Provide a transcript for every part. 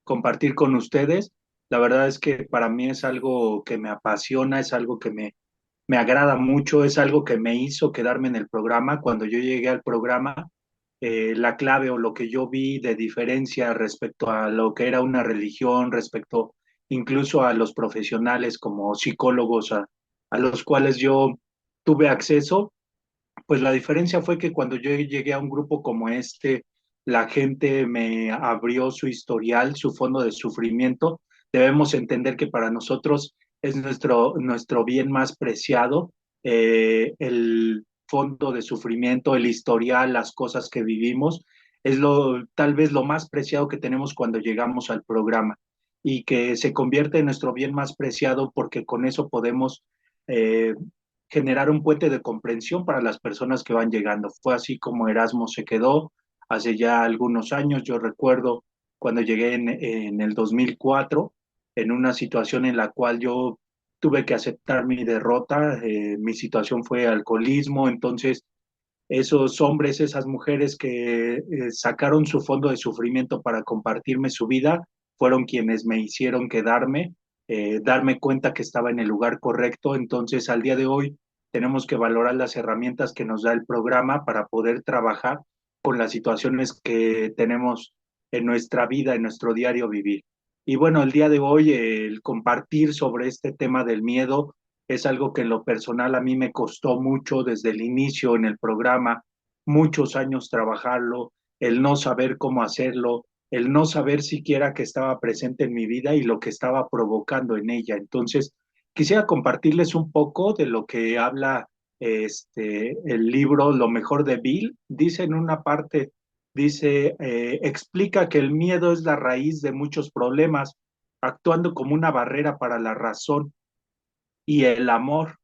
compartir con ustedes. La verdad es que para mí es algo que me apasiona, es algo que me agrada mucho, es algo que me hizo quedarme en el programa. Cuando yo llegué al programa, la clave o lo que yo vi de diferencia respecto a lo que era una religión, respecto incluso a los profesionales como psicólogos a los cuales yo tuve acceso, pues la diferencia fue que cuando yo llegué a un grupo como este, la gente me abrió su historial, su fondo de sufrimiento. Debemos entender que para nosotros es nuestro bien más preciado, el fondo de sufrimiento, el historial, las cosas que vivimos, es tal vez lo más preciado que tenemos cuando llegamos al programa y que se convierte en nuestro bien más preciado porque con eso podemos eh, generar un puente de comprensión para las personas que van llegando. Fue así como Erasmo se quedó hace ya algunos años. Yo recuerdo cuando llegué en el 2004, en una situación en la cual yo tuve que aceptar mi derrota. Mi situación fue alcoholismo. Entonces esos hombres, esas mujeres que sacaron su fondo de sufrimiento para compartirme su vida, fueron quienes me hicieron quedarme, darme cuenta que estaba en el lugar correcto. Entonces, al día de hoy, tenemos que valorar las herramientas que nos da el programa para poder trabajar con las situaciones que tenemos en nuestra vida, en nuestro diario vivir. Y bueno, el día de hoy, el compartir sobre este tema del miedo es algo que en lo personal a mí me costó mucho desde el inicio en el programa, muchos años trabajarlo, el no saber cómo hacerlo, el no saber siquiera que estaba presente en mi vida y lo que estaba provocando en ella. Entonces, quisiera compartirles un poco de lo que habla el libro Lo mejor de Bill. Dice en una parte, dice, explica que el miedo es la raíz de muchos problemas, actuando como una barrera para la razón y el amor,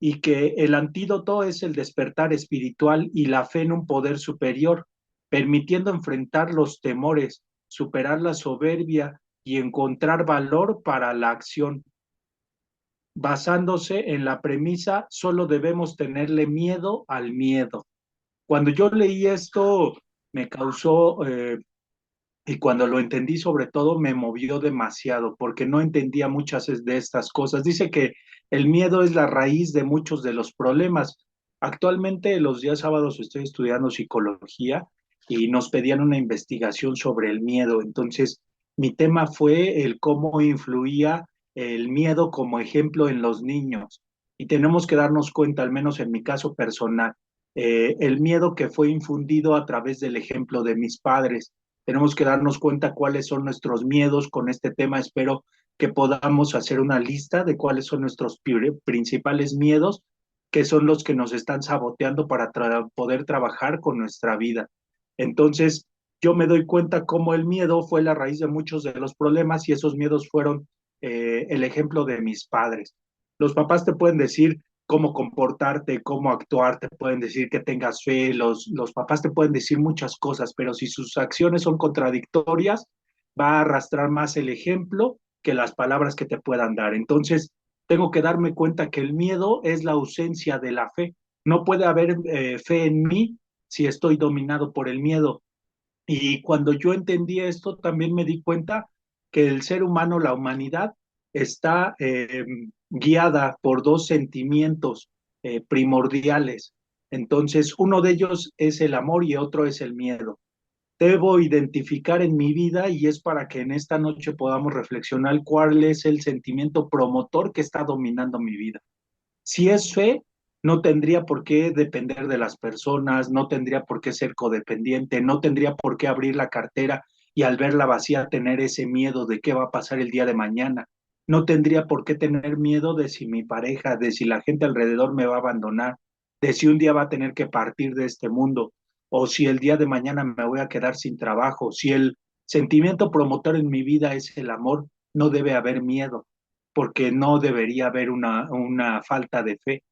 y que el antídoto es el despertar espiritual y la fe en un poder superior, permitiendo enfrentar los temores, superar la soberbia y encontrar valor para la acción, basándose en la premisa, solo debemos tenerle miedo al miedo. Cuando yo leí esto, me causó y cuando lo entendí, sobre todo, me movió demasiado porque no entendía muchas de estas cosas. Dice que el miedo es la raíz de muchos de los problemas. Actualmente, los días sábados estoy estudiando psicología y nos pedían una investigación sobre el miedo. Entonces, mi tema fue el cómo influía el miedo como ejemplo en los niños. Y tenemos que darnos cuenta, al menos en mi caso personal, el miedo que fue infundido a través del ejemplo de mis padres. Tenemos que darnos cuenta cuáles son nuestros miedos con este tema. Espero que podamos hacer una lista de cuáles son nuestros principales miedos, que son los que nos están saboteando para poder trabajar con nuestra vida. Entonces, yo me doy cuenta cómo el miedo fue la raíz de muchos de los problemas y esos miedos fueron el ejemplo de mis padres. Los papás te pueden decir cómo comportarte, cómo actuar, te pueden decir que tengas fe, los papás te pueden decir muchas cosas, pero si sus acciones son contradictorias, va a arrastrar más el ejemplo que las palabras que te puedan dar. Entonces, tengo que darme cuenta que el miedo es la ausencia de la fe. No puede haber fe en mí si estoy dominado por el miedo. Y cuando yo entendí esto, también me di cuenta que el ser humano, la humanidad, está guiada por dos sentimientos primordiales. Entonces, uno de ellos es el amor y otro es el miedo. Debo identificar en mi vida y es para que en esta noche podamos reflexionar cuál es el sentimiento promotor que está dominando mi vida. Si es fe, no tendría por qué depender de las personas, no tendría por qué ser codependiente, no tendría por qué abrir la cartera y al verla vacía tener ese miedo de qué va a pasar el día de mañana. No tendría por qué tener miedo de si mi pareja, de si la gente alrededor me va a abandonar, de si un día va a tener que partir de este mundo, o si el día de mañana me voy a quedar sin trabajo. Si el sentimiento promotor en mi vida es el amor, no debe haber miedo porque no debería haber una falta de fe.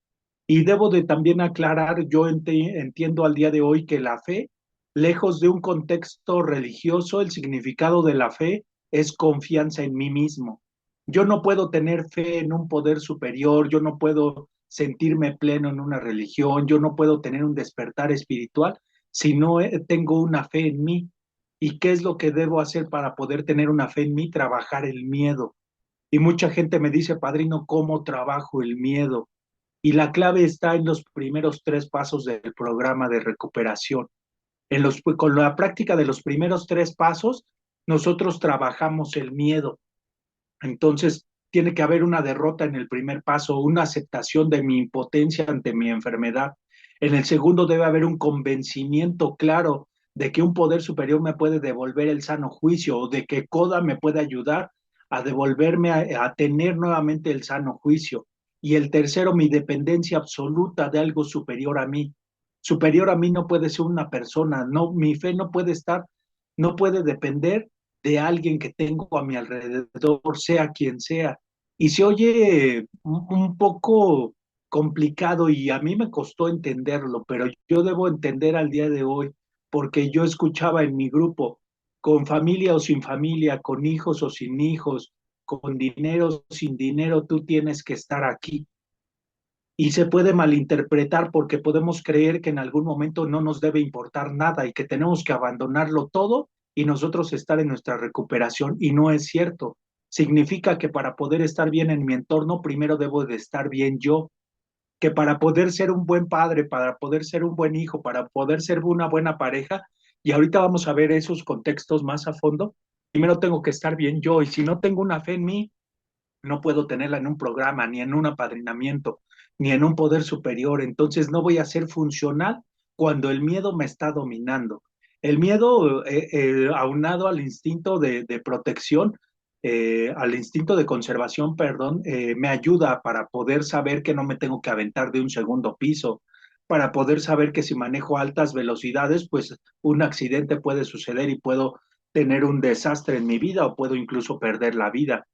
Y debo de también aclarar, yo entiendo al día de hoy que la fe, lejos de un contexto religioso, el significado de la fe es confianza en mí mismo. Yo no puedo tener fe en un poder superior, yo no puedo sentirme pleno en una religión, yo no puedo tener un despertar espiritual si no tengo una fe en mí. ¿Y qué es lo que debo hacer para poder tener una fe en mí? Trabajar el miedo. Y mucha gente me dice, padrino, ¿cómo trabajo el miedo? Y la clave está en los primeros 3 pasos del programa de recuperación. Con la práctica de los primeros 3 pasos, nosotros trabajamos el miedo. Entonces, tiene que haber una derrota en el primer paso, una aceptación de mi impotencia ante mi enfermedad. En el segundo debe haber un convencimiento claro de que un poder superior me puede devolver el sano juicio o de que Koda me puede ayudar a devolverme a tener nuevamente el sano juicio. Y el tercero, mi dependencia absoluta de algo superior a mí. Superior a mí no puede ser una persona, no, mi fe no puede estar, no puede depender de alguien que tengo a mi alrededor, sea quien sea. Y se oye un poco complicado y a mí me costó entenderlo, pero yo debo entender al día de hoy, porque yo escuchaba en mi grupo, con familia o sin familia, con hijos o sin hijos, con dinero o sin dinero, tú tienes que estar aquí. Y se puede malinterpretar porque podemos creer que en algún momento no nos debe importar nada y que tenemos que abandonarlo todo y nosotros estar en nuestra recuperación. Y no es cierto. Significa que para poder estar bien en mi entorno, primero debo de estar bien yo, que para poder ser un buen padre, para poder ser un buen hijo, para poder ser una buena pareja, y ahorita vamos a ver esos contextos más a fondo, primero tengo que estar bien yo, y si no tengo una fe en mí, no puedo tenerla en un programa, ni en un apadrinamiento, ni en un poder superior. Entonces no voy a ser funcional cuando el miedo me está dominando. El miedo, aunado al instinto de protección, al instinto de conservación, perdón, me ayuda para poder saber que no me tengo que aventar de un segundo piso, para poder saber que si manejo altas velocidades, pues un accidente puede suceder y puedo tener un desastre en mi vida o puedo incluso perder la vida,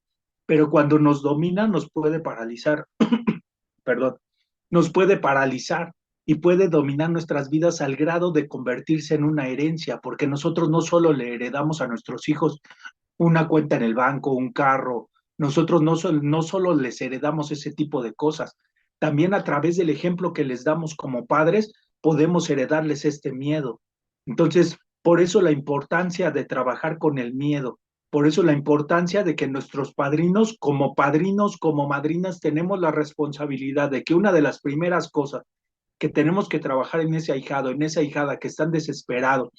pero cuando nos domina nos puede paralizar, perdón, nos puede paralizar y puede dominar nuestras vidas al grado de convertirse en una herencia, porque nosotros no solo le heredamos a nuestros hijos una cuenta en el banco, un carro, nosotros no solo les heredamos ese tipo de cosas, también a través del ejemplo que les damos como padres podemos heredarles este miedo. Entonces, por eso la importancia de trabajar con el miedo, por eso la importancia de que nuestros padrinos, como madrinas, tenemos la responsabilidad de que una de las primeras cosas que tenemos que trabajar en ese ahijado, en esa ahijada que están desesperados,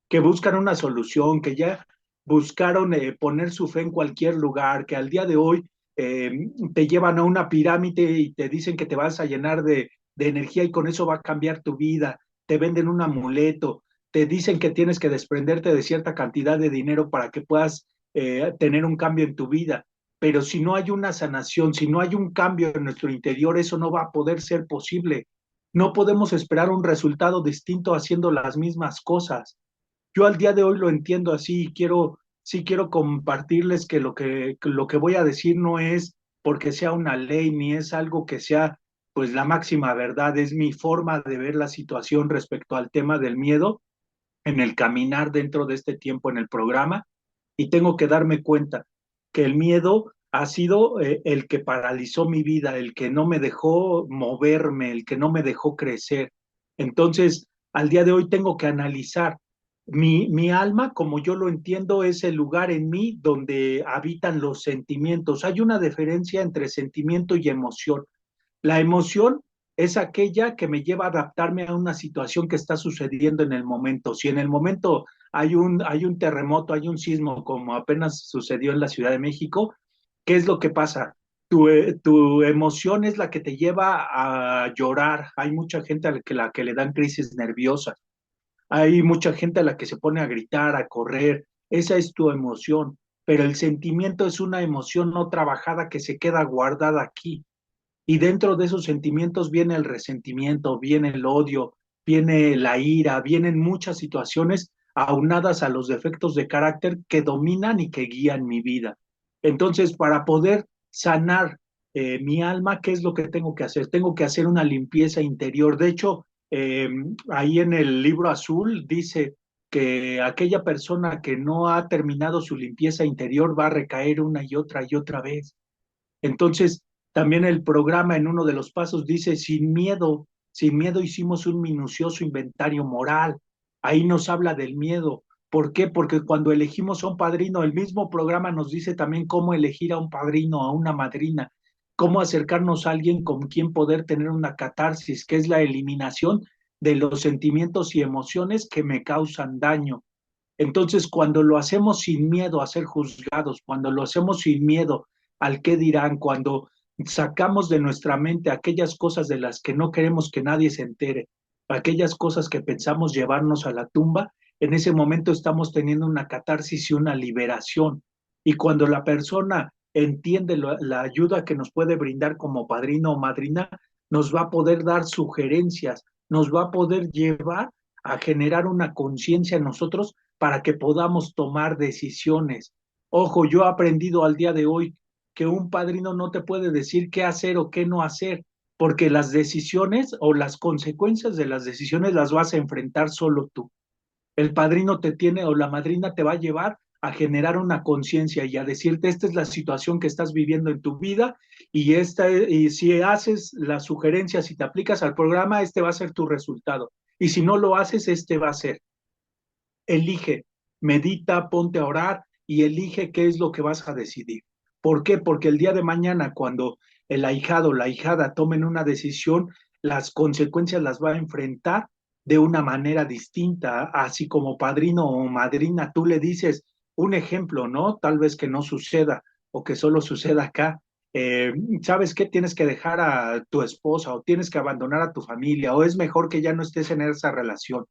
que buscan una solución, que ya buscaron poner su fe en cualquier lugar, que al día de hoy eh, te llevan a una pirámide y te dicen que te vas a llenar de energía y con eso va a cambiar tu vida, te venden un amuleto, te dicen que tienes que desprenderte de cierta cantidad de dinero para que puedas tener un cambio en tu vida. Pero si no hay una sanación, si no hay un cambio en nuestro interior, eso no va a poder ser posible. No podemos esperar un resultado distinto haciendo las mismas cosas. Yo al día de hoy lo entiendo así y sí quiero compartirles que lo que voy a decir no es porque sea una ley ni es algo que sea pues la máxima verdad, es mi forma de ver la situación respecto al tema del miedo en el caminar dentro de este tiempo en el programa y tengo que darme cuenta que el miedo ha sido el que paralizó mi vida, el que no me dejó moverme, el que no me dejó crecer. Entonces, al día de hoy tengo que analizar. Mi alma, como yo lo entiendo, es el lugar en mí donde habitan los sentimientos. Hay una diferencia entre sentimiento y emoción. La emoción es aquella que me lleva a adaptarme a una situación que está sucediendo en el momento. Si en el momento hay un terremoto, hay un sismo, como apenas sucedió en la Ciudad de México, ¿qué es lo que pasa? Tu emoción es la que te lleva a llorar. Hay mucha gente a la que le dan crisis nerviosas. Hay mucha gente a la que se pone a gritar, a correr. Esa es tu emoción. Pero el sentimiento es una emoción no trabajada que se queda guardada aquí. Y dentro de esos sentimientos viene el resentimiento, viene el odio, viene la ira, vienen muchas situaciones aunadas a los defectos de carácter que dominan y que guían mi vida. Entonces, para poder sanar mi alma, ¿qué es lo que tengo que hacer? Tengo que hacer una limpieza interior. De hecho, ahí en el libro azul dice que aquella persona que no ha terminado su limpieza interior va a recaer una y otra vez. Entonces, también el programa en uno de los pasos dice, sin miedo hicimos un minucioso inventario moral. Ahí nos habla del miedo. ¿Por qué? Porque cuando elegimos a un padrino, el mismo programa nos dice también cómo elegir a un padrino, a una madrina, cómo acercarnos a alguien con quien poder tener una catarsis, que es la eliminación de los sentimientos y emociones que me causan daño. Entonces, cuando lo hacemos sin miedo a ser juzgados, cuando lo hacemos sin miedo al qué dirán, cuando sacamos de nuestra mente aquellas cosas de las que no queremos que nadie se entere, aquellas cosas que pensamos llevarnos a la tumba, en ese momento estamos teniendo una catarsis y una liberación. Y cuando la persona entiende la ayuda que nos puede brindar como padrino o madrina, nos va a poder dar sugerencias, nos va a poder llevar a generar una conciencia en nosotros para que podamos tomar decisiones. Ojo, yo he aprendido al día de hoy que un padrino no te puede decir qué hacer o qué no hacer, porque las decisiones o las consecuencias de las decisiones las vas a enfrentar solo tú. El padrino te tiene o la madrina te va a llevar a generar una conciencia y a decirte esta es la situación que estás viviendo en tu vida y si haces las sugerencias y te aplicas al programa, este va a ser tu resultado. Y si no lo haces, este va a ser. Elige, medita, ponte a orar y elige qué es lo que vas a decidir. ¿Por qué? Porque el día de mañana, cuando el ahijado o la ahijada tomen una decisión, las consecuencias las va a enfrentar de una manera distinta, así como padrino o madrina, tú le dices un ejemplo, ¿no? Tal vez que no suceda o que solo suceda acá. Eh, ¿Sabes qué? Tienes que dejar a tu esposa o tienes que abandonar a tu familia o es mejor que ya no estés en esa relación.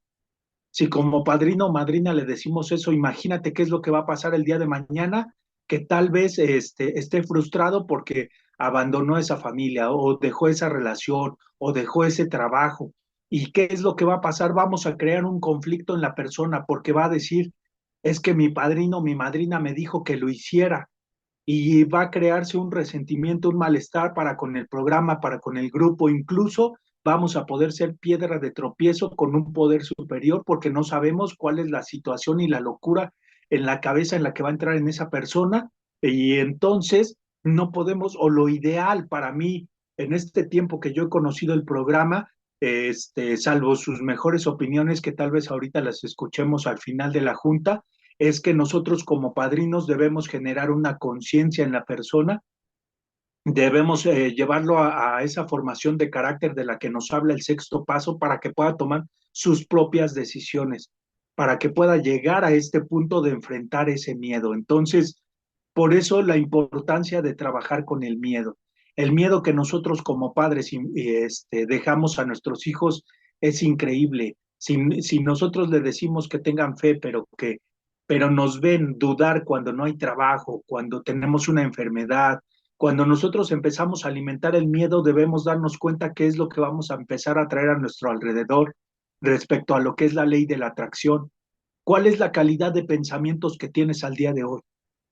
Si como padrino o madrina le decimos eso, imagínate qué es lo que va a pasar el día de mañana, que tal vez esté frustrado porque abandonó esa familia o dejó esa relación o dejó ese trabajo. ¿Y qué es lo que va a pasar? Vamos a crear un conflicto en la persona porque va a decir, es que mi padrino o mi madrina me dijo que lo hiciera y va a crearse un resentimiento, un malestar para con el programa, para con el grupo, incluso vamos a poder ser piedra de tropiezo con un poder superior porque no sabemos cuál es la situación y la locura en la cabeza en la que va a entrar en esa persona y entonces no podemos, o lo ideal para mí en este tiempo que yo he conocido el programa, salvo sus mejores opiniones que tal vez ahorita las escuchemos al final de la junta, es que nosotros como padrinos debemos generar una conciencia en la persona, debemos llevarlo a esa formación de carácter de la que nos habla el sexto paso para que pueda tomar sus propias decisiones, para que pueda llegar a este punto de enfrentar ese miedo. Entonces, por eso la importancia de trabajar con el miedo. El miedo que nosotros como padres dejamos a nuestros hijos es increíble. Si nosotros le decimos que tengan fe, pero nos ven dudar cuando no hay trabajo, cuando tenemos una enfermedad, cuando nosotros empezamos a alimentar el miedo, debemos darnos cuenta qué es lo que vamos a empezar a traer a nuestro alrededor respecto a lo que es la ley de la atracción. ¿Cuál es la calidad de pensamientos que tienes al día de hoy?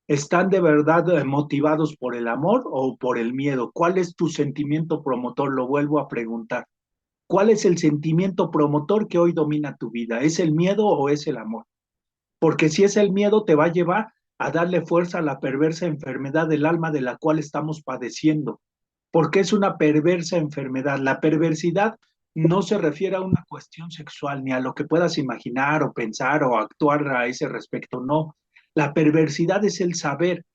¿Están de verdad motivados por el amor o por el miedo? ¿Cuál es tu sentimiento promotor? Lo vuelvo a preguntar. ¿Cuál es el sentimiento promotor que hoy domina tu vida? ¿Es el miedo o es el amor? Porque si es el miedo, te va a llevar a darle fuerza a la perversa enfermedad del alma de la cual estamos padeciendo. Porque es una perversa enfermedad. La perversidad no se refiere a una cuestión sexual, ni a lo que puedas imaginar o pensar o actuar a ese respecto, no. La perversidad es el saber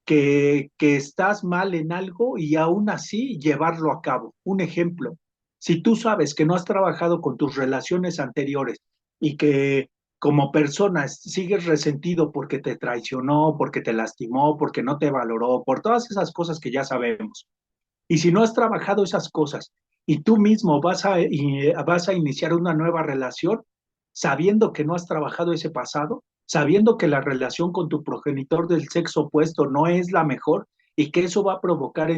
que estás mal en algo y aún así llevarlo a cabo. Un ejemplo, si tú sabes que no has trabajado con tus relaciones anteriores y que como persona sigues resentido porque te traicionó, porque te lastimó, porque no te valoró, por todas esas cosas que ya sabemos, y si no has trabajado esas cosas y tú mismo vas a iniciar una nueva relación, sabiendo que no has trabajado ese pasado, sabiendo que la relación con tu progenitor del sexo opuesto no es la mejor y que eso va a provocar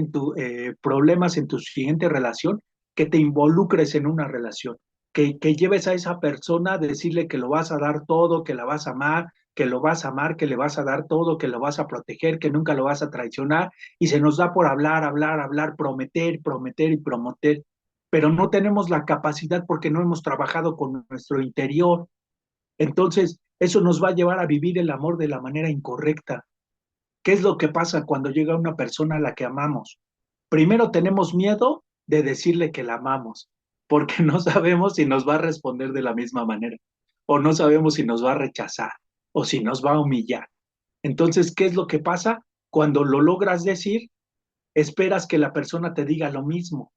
problemas en tu siguiente relación, que te involucres en una relación, que lleves a esa persona a decirle que lo vas a dar todo, que la vas a amar, que lo vas a amar, que le vas a dar todo, que lo vas a proteger, que nunca lo vas a traicionar y se nos da por hablar, hablar, hablar, prometer, prometer y prometer, pero no tenemos la capacidad porque no hemos trabajado con nuestro interior. Entonces, eso nos va a llevar a vivir el amor de la manera incorrecta. ¿Qué es lo que pasa cuando llega una persona a la que amamos? Primero tenemos miedo de decirle que la amamos, porque no sabemos si nos va a responder de la misma manera, o no sabemos si nos va a rechazar, o si nos va a humillar. Entonces, ¿qué es lo que pasa? Cuando lo logras decir, esperas que la persona te diga lo mismo.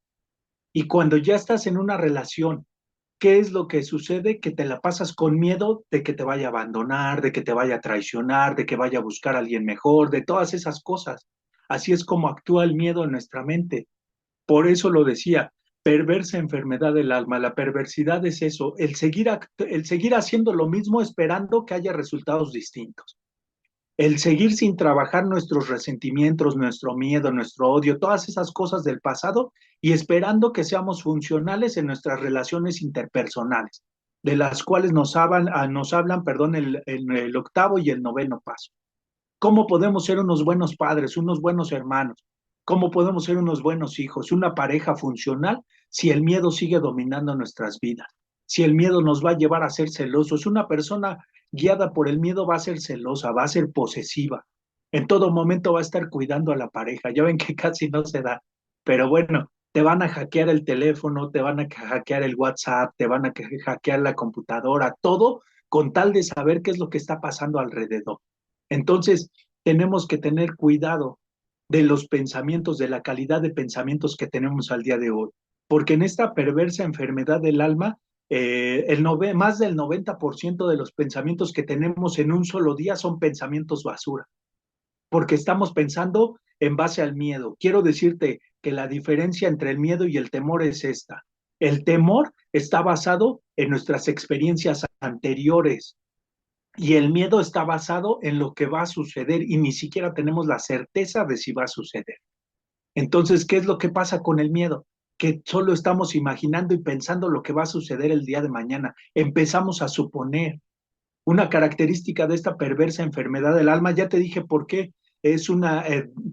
Y cuando ya estás en una relación, ¿qué es lo que sucede? Que te la pasas con miedo de que te vaya a abandonar, de que te vaya a traicionar, de que vaya a buscar a alguien mejor, de todas esas cosas. Así es como actúa el miedo en nuestra mente. Por eso lo decía, perversa enfermedad del alma. La perversidad es eso, el seguir haciendo lo mismo esperando que haya resultados distintos. El seguir sin trabajar nuestros resentimientos, nuestro miedo, nuestro odio, todas esas cosas del pasado y esperando que seamos funcionales en nuestras relaciones interpersonales, de las cuales nos hablan, perdón, el octavo y el noveno paso. ¿Cómo podemos ser unos buenos padres, unos buenos hermanos? ¿Cómo podemos ser unos buenos hijos, una pareja funcional si el miedo sigue dominando nuestras vidas? Si el miedo nos va a llevar a ser celosos, una persona guiada por el miedo va a ser celosa, va a ser posesiva. En todo momento va a estar cuidando a la pareja. Ya ven que casi no se da. Pero bueno, te van a hackear el teléfono, te van a hackear el WhatsApp, te van a hackear la computadora, todo con tal de saber qué es lo que está pasando alrededor. Entonces, tenemos que tener cuidado de los pensamientos, de la calidad de pensamientos que tenemos al día de hoy, porque en esta perversa enfermedad del alma, más del 90% de los pensamientos que tenemos en un solo día son pensamientos basura, porque estamos pensando en base al miedo. Quiero decirte que la diferencia entre el miedo y el temor es esta. El temor está basado en nuestras experiencias anteriores, y el miedo está basado en lo que va a suceder y ni siquiera tenemos la certeza de si va a suceder. Entonces, ¿qué es lo que pasa con el miedo? Que solo estamos imaginando y pensando lo que va a suceder el día de mañana. Empezamos a suponer. Una característica de esta perversa enfermedad del alma, ya te dije por qué,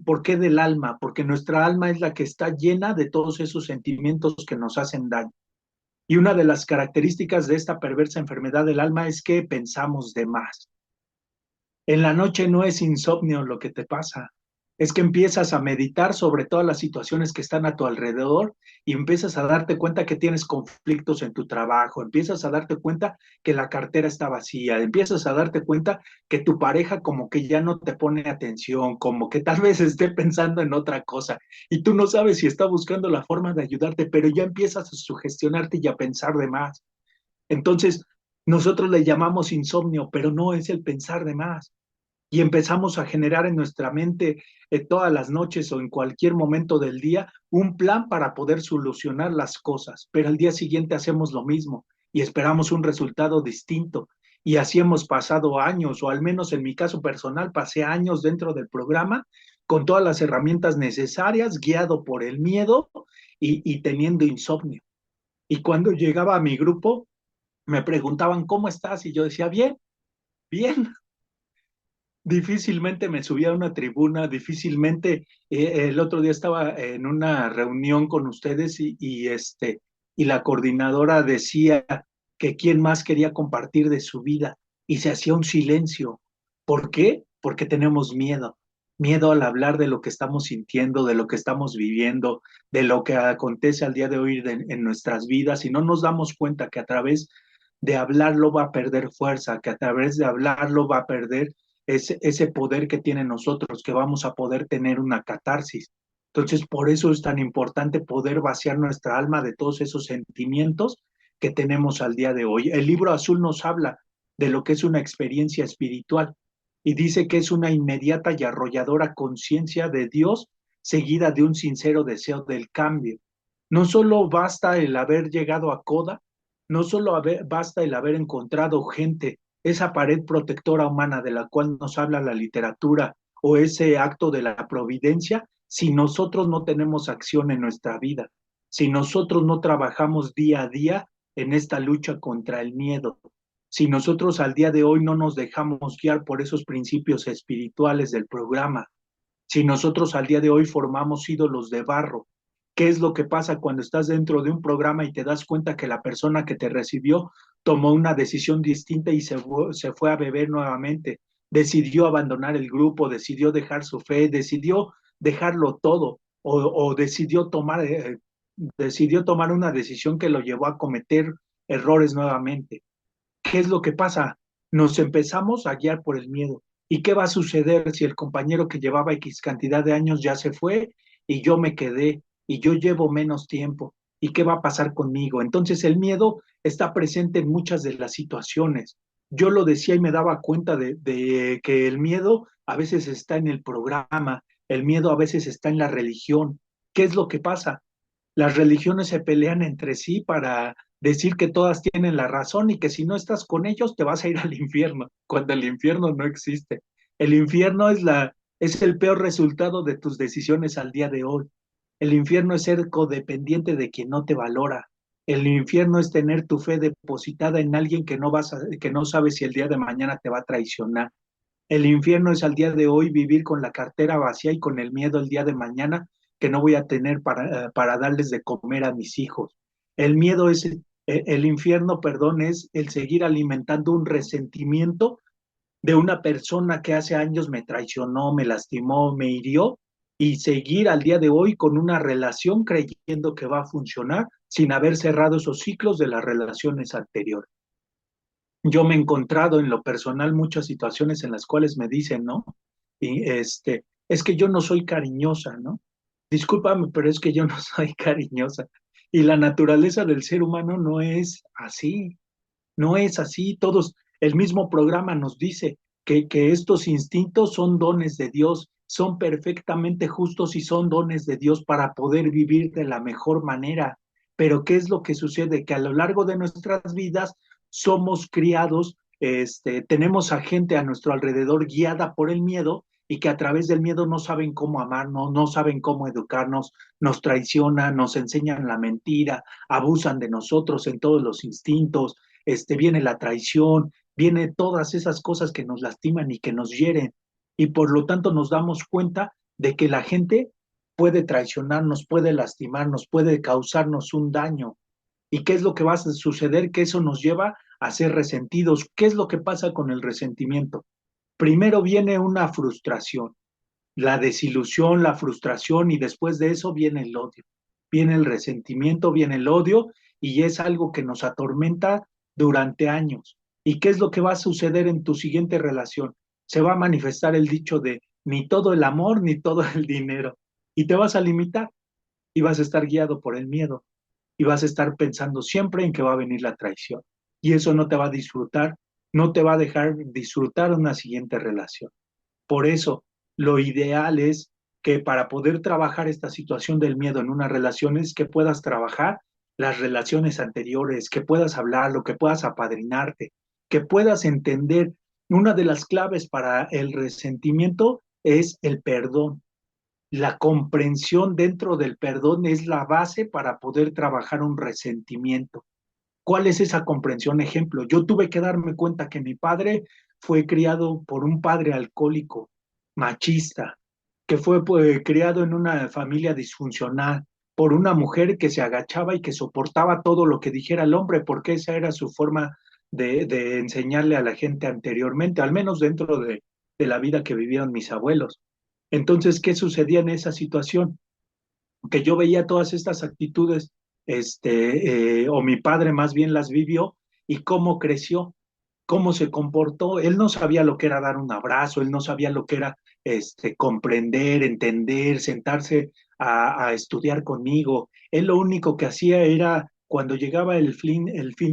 ¿por qué del alma? Porque nuestra alma es la que está llena de todos esos sentimientos que nos hacen daño. Y una de las características de esta perversa enfermedad del alma es que pensamos de más. En la noche no es insomnio lo que te pasa, es que empiezas a meditar sobre todas las situaciones que están a tu alrededor y empiezas a darte cuenta que tienes conflictos en tu trabajo, empiezas a darte cuenta que la cartera está vacía, empiezas a darte cuenta que tu pareja como que ya no te pone atención, como que tal vez esté pensando en otra cosa y tú no sabes si está buscando la forma de ayudarte, pero ya empiezas a sugestionarte y a pensar de más. Entonces, nosotros le llamamos insomnio, pero no es el pensar de más y empezamos a generar en nuestra mente todas las noches o en cualquier momento del día un plan para poder solucionar las cosas, pero al día siguiente hacemos lo mismo y esperamos un resultado distinto. Y así hemos pasado años, o al menos en mi caso personal, pasé años dentro del programa con todas las herramientas necesarias, guiado por el miedo y teniendo insomnio. Y cuando llegaba a mi grupo, me preguntaban, ¿cómo estás? Y yo decía, bien, bien, difícilmente me subía a una tribuna, difícilmente el otro día estaba en una reunión con ustedes y la coordinadora decía que quién más quería compartir de su vida y se hacía un silencio. ¿Por qué? Porque tenemos miedo. Miedo al hablar de lo que estamos sintiendo, de lo que estamos viviendo, de lo que acontece al día de hoy en nuestras vidas y no nos damos cuenta que a través de hablarlo va a perder fuerza, que a través de hablarlo va a perder ese poder que tiene nosotros, que vamos a poder tener una catarsis. Entonces, por eso es tan importante poder vaciar nuestra alma de todos esos sentimientos que tenemos al día de hoy. El libro azul nos habla de lo que es una experiencia espiritual y dice que es una inmediata y arrolladora conciencia de Dios seguida de un sincero deseo del cambio. No solo basta el haber llegado a Coda, no solo basta el haber encontrado gente, esa pared protectora humana de la cual nos habla la literatura o ese acto de la providencia, si nosotros no tenemos acción en nuestra vida, si nosotros no trabajamos día a día en esta lucha contra el miedo, si nosotros al día de hoy no nos dejamos guiar por esos principios espirituales del programa, si nosotros al día de hoy formamos ídolos de barro. ¿Qué es lo que pasa cuando estás dentro de un programa y te das cuenta que la persona que te recibió tomó una decisión distinta y se fue a beber nuevamente? Decidió abandonar el grupo, decidió dejar su fe, decidió dejarlo todo o decidió tomar una decisión que lo llevó a cometer errores nuevamente. ¿Qué es lo que pasa? Nos empezamos a guiar por el miedo. ¿Y qué va a suceder si el compañero que llevaba X cantidad de años ya se fue y yo me quedé y yo llevo menos tiempo? ¿Y qué va a pasar conmigo? Entonces el miedo está presente en muchas de las situaciones. Yo lo decía y me daba cuenta de que el miedo a veces está en el programa, el miedo a veces está en la religión. ¿Qué es lo que pasa? Las religiones se pelean entre sí para decir que todas tienen la razón y que si no estás con ellos te vas a ir al infierno, cuando el infierno no existe. El infierno es el peor resultado de tus decisiones al día de hoy. El infierno es ser codependiente de quien no te valora. El infierno es tener tu fe depositada en alguien que no sabe si el día de mañana te va a traicionar. El infierno es al día de hoy vivir con la cartera vacía y con el miedo el día de mañana que no voy a tener para darles de comer a mis hijos. El miedo es, el infierno, perdón, es el seguir alimentando un resentimiento de una persona que hace años me traicionó, me lastimó, me hirió y seguir al día de hoy con una relación creyendo que va a funcionar sin haber cerrado esos ciclos de las relaciones anteriores. Yo me he encontrado en lo personal muchas situaciones en las cuales me dicen, ¿no? Y es que yo no soy cariñosa, ¿no? Discúlpame, pero es que yo no soy cariñosa. Y la naturaleza del ser humano no es así, no es así. Todos, el mismo programa nos dice que estos instintos son dones de Dios, son perfectamente justos y son dones de Dios para poder vivir de la mejor manera. Pero ¿qué es lo que sucede? Que a lo largo de nuestras vidas somos criados, tenemos a gente a nuestro alrededor guiada por el miedo y que a través del miedo no saben cómo amarnos, no saben cómo educarnos, nos traicionan, nos enseñan la mentira, abusan de nosotros en todos los instintos, viene la traición, viene todas esas cosas que nos lastiman y que nos hieren. Y por lo tanto nos damos cuenta de que la gente puede traicionarnos, puede lastimarnos, puede causarnos un daño. ¿Y qué es lo que va a suceder? Que eso nos lleva a ser resentidos. ¿Qué es lo que pasa con el resentimiento? Primero viene una frustración, la desilusión, la frustración y después de eso viene el odio. Viene el resentimiento, viene el odio y es algo que nos atormenta durante años. ¿Y qué es lo que va a suceder en tu siguiente relación? Se va a manifestar el dicho de ni todo el amor ni todo el dinero y te vas a limitar y vas a estar guiado por el miedo y vas a estar pensando siempre en que va a venir la traición y eso no te va a disfrutar, no te va a dejar disfrutar una siguiente relación. Por eso, lo ideal es que para poder trabajar esta situación del miedo en una relación es que puedas trabajar las relaciones anteriores, que puedas hablarlo, que puedas apadrinarte, que puedas entender. Una de las claves para el resentimiento es el perdón. La comprensión dentro del perdón es la base para poder trabajar un resentimiento. ¿Cuál es esa comprensión? Ejemplo, yo tuve que darme cuenta que mi padre fue criado por un padre alcohólico, machista, que fue pues, criado en una familia disfuncional, por una mujer que se agachaba y que soportaba todo lo que dijera el hombre, porque esa era su forma de enseñarle a la gente anteriormente, al menos dentro de la vida que vivieron mis abuelos. Entonces, ¿qué sucedía en esa situación? Que yo veía todas estas actitudes, o mi padre más bien las vivió y cómo creció, cómo se comportó. Él no sabía lo que era dar un abrazo, él no sabía lo que era comprender, entender, sentarse a estudiar conmigo. Él lo único que hacía era, cuando llegaba el fin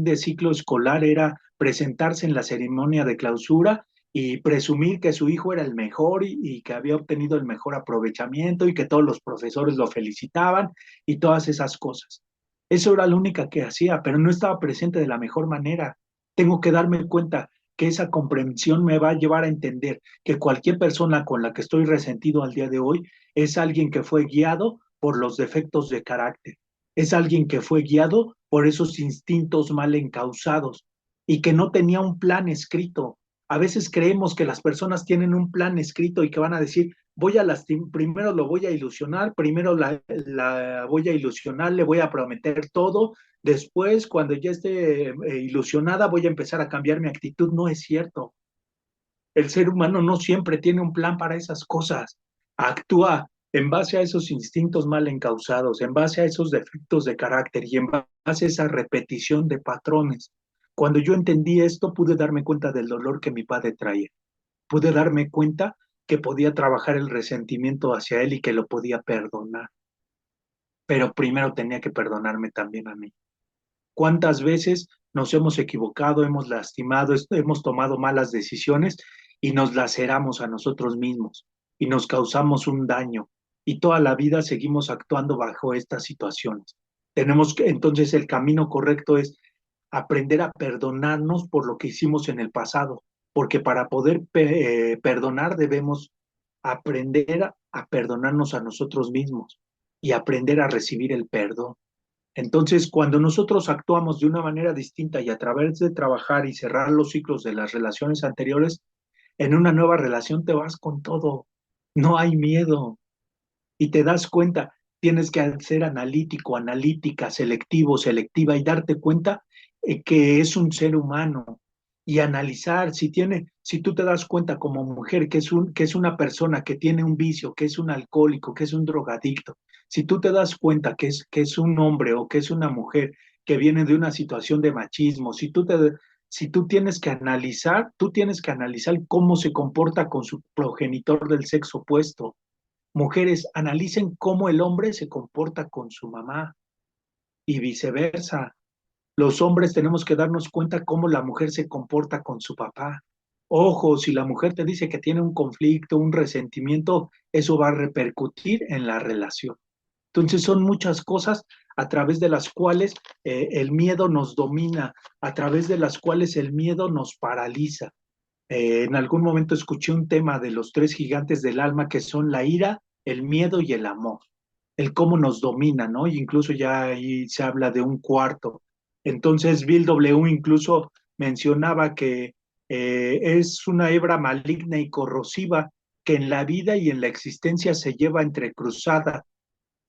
de ciclo escolar, era presentarse en la ceremonia de clausura y presumir que su hijo era el mejor y que había obtenido el mejor aprovechamiento y que todos los profesores lo felicitaban y todas esas cosas. Eso era lo único que hacía, pero no estaba presente de la mejor manera. Tengo que darme cuenta que esa comprensión me va a llevar a entender que cualquier persona con la que estoy resentido al día de hoy es alguien que fue guiado por los defectos de carácter, es alguien que fue guiado por esos instintos mal encausados y que no tenía un plan escrito. A veces creemos que las personas tienen un plan escrito y que van a decir, voy a lastimar, primero lo voy a ilusionar, primero la voy a ilusionar, le voy a prometer todo, después cuando ya esté ilusionada voy a empezar a cambiar mi actitud. No es cierto. El ser humano no siempre tiene un plan para esas cosas. Actúa en base a esos instintos mal encausados, en base a esos defectos de carácter y en base a esa repetición de patrones. Cuando yo entendí esto, pude darme cuenta del dolor que mi padre traía. Pude darme cuenta que podía trabajar el resentimiento hacia él y que lo podía perdonar. Pero primero tenía que perdonarme también a mí. ¿Cuántas veces nos hemos equivocado, hemos lastimado, hemos tomado malas decisiones y nos laceramos a nosotros mismos y nos causamos un daño y toda la vida seguimos actuando bajo estas situaciones? Tenemos que, entonces el camino correcto es aprender a perdonarnos por lo que hicimos en el pasado, porque para poder perdonar debemos aprender a perdonarnos a nosotros mismos y aprender a recibir el perdón. Entonces, cuando nosotros actuamos de una manera distinta y a través de trabajar y cerrar los ciclos de las relaciones anteriores, en una nueva relación te vas con todo, no hay miedo y te das cuenta, tienes que ser analítico, analítica, selectivo, selectiva y darte cuenta que es un ser humano y analizar si tú te das cuenta como mujer que es una persona que tiene un vicio, que es un alcohólico, que es un drogadicto, si tú te das cuenta que es un hombre o que es una mujer que viene de una situación de machismo, si tú tienes que analizar cómo se comporta con su progenitor del sexo opuesto. Mujeres, analicen cómo el hombre se comporta con su mamá y viceversa. Los hombres tenemos que darnos cuenta cómo la mujer se comporta con su papá. Ojo, si la mujer te dice que tiene un conflicto, un resentimiento, eso va a repercutir en la relación. Entonces son muchas cosas a través de las cuales el miedo nos domina, a través de las cuales el miedo nos paraliza. En algún momento escuché un tema de los tres gigantes del alma que son la ira, el miedo y el amor, el cómo nos domina, ¿no? Y incluso ya ahí se habla de un cuarto. Entonces Bill W. incluso mencionaba que es una hebra maligna y corrosiva que en la vida y en la existencia se lleva entrecruzada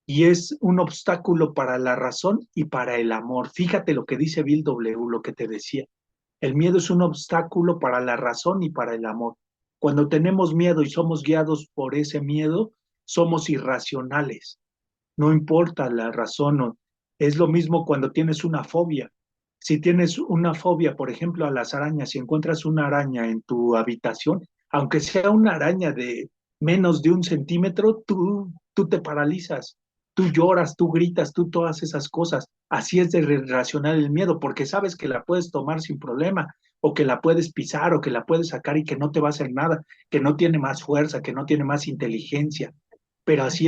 y es un obstáculo para la razón y para el amor. Fíjate lo que dice Bill W., lo que te decía. El miedo es un obstáculo para la razón y para el amor. Cuando tenemos miedo y somos guiados por ese miedo, somos irracionales. No importa la razón. Es lo mismo cuando tienes una fobia. Si tienes una fobia, por ejemplo, a las arañas, si encuentras una araña en tu habitación, aunque sea una araña de menos de 1 centímetro, tú te paralizas, tú lloras, tú gritas, tú todas esas cosas. Así es de racional el miedo, porque sabes que la puedes tomar sin problema, o que la puedes pisar, o que la puedes sacar y que no te va a hacer nada, que no tiene más fuerza, que no tiene más inteligencia. Pero así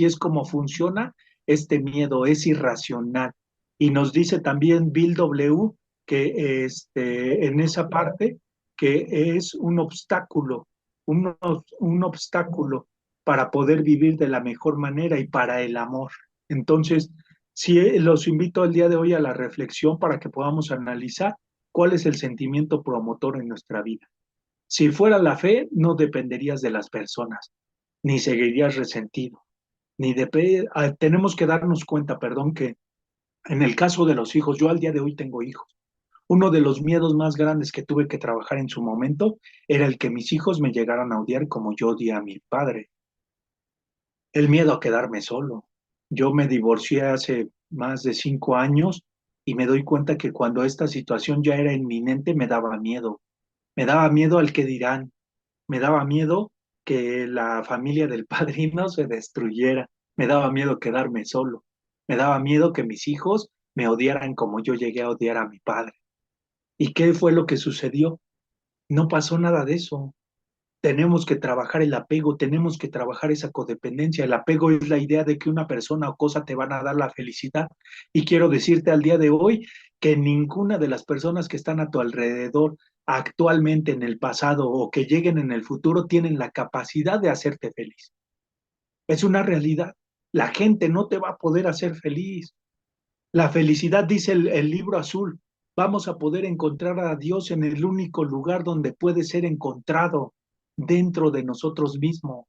es como funciona este miedo, es irracional. Y nos dice también Bill W. que en esa parte que es un obstáculo para poder vivir de la mejor manera y para el amor. Entonces, sí, los invito el día de hoy a la reflexión para que podamos analizar cuál es el sentimiento promotor en nuestra vida. Si fuera la fe, no dependerías de las personas, ni seguirías resentido, tenemos que darnos cuenta, perdón, que en el caso de los hijos, yo al día de hoy tengo hijos. Uno de los miedos más grandes que tuve que trabajar en su momento era el que mis hijos me llegaran a odiar como yo odié a mi padre. El miedo a quedarme solo. Yo me divorcié hace más de 5 años y me doy cuenta que cuando esta situación ya era inminente me daba miedo. Me daba miedo al que dirán, me daba miedo que la familia del padrino se destruyera, me daba miedo quedarme solo, me daba miedo que mis hijos me odiaran como yo llegué a odiar a mi padre. ¿Y qué fue lo que sucedió? No pasó nada de eso. Tenemos que trabajar el apego, tenemos que trabajar esa codependencia. El apego es la idea de que una persona o cosa te van a dar la felicidad. Y quiero decirte al día de hoy que ninguna de las personas que están a tu alrededor actualmente en el pasado o que lleguen en el futuro tienen la capacidad de hacerte feliz. Es una realidad. La gente no te va a poder hacer feliz. La felicidad, dice el libro azul, vamos a poder encontrar a Dios en el único lugar donde puede ser encontrado, dentro de nosotros mismos.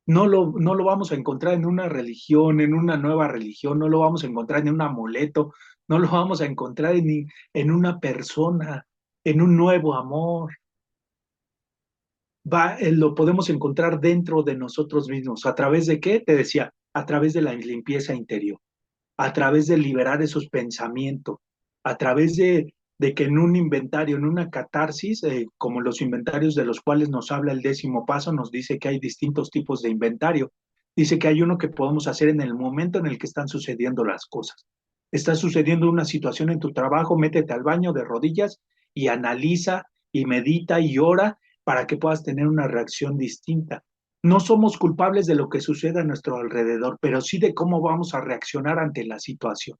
No lo vamos a encontrar en una religión, en una nueva religión, no lo vamos a encontrar en un amuleto, no lo vamos a encontrar en una persona, en un nuevo amor. Lo podemos encontrar dentro de nosotros mismos. ¿A través de qué? Te decía, a través de la limpieza interior, a través de liberar esos pensamientos, a través de que en un inventario, en una catarsis, como los inventarios de los cuales nos habla el 10.º paso, nos dice que hay distintos tipos de inventario. Dice que hay uno que podemos hacer en el momento en el que están sucediendo las cosas. Está sucediendo una situación en tu trabajo, métete al baño de rodillas y analiza y medita y ora para que puedas tener una reacción distinta. No somos culpables de lo que sucede a nuestro alrededor, pero sí de cómo vamos a reaccionar ante la situación.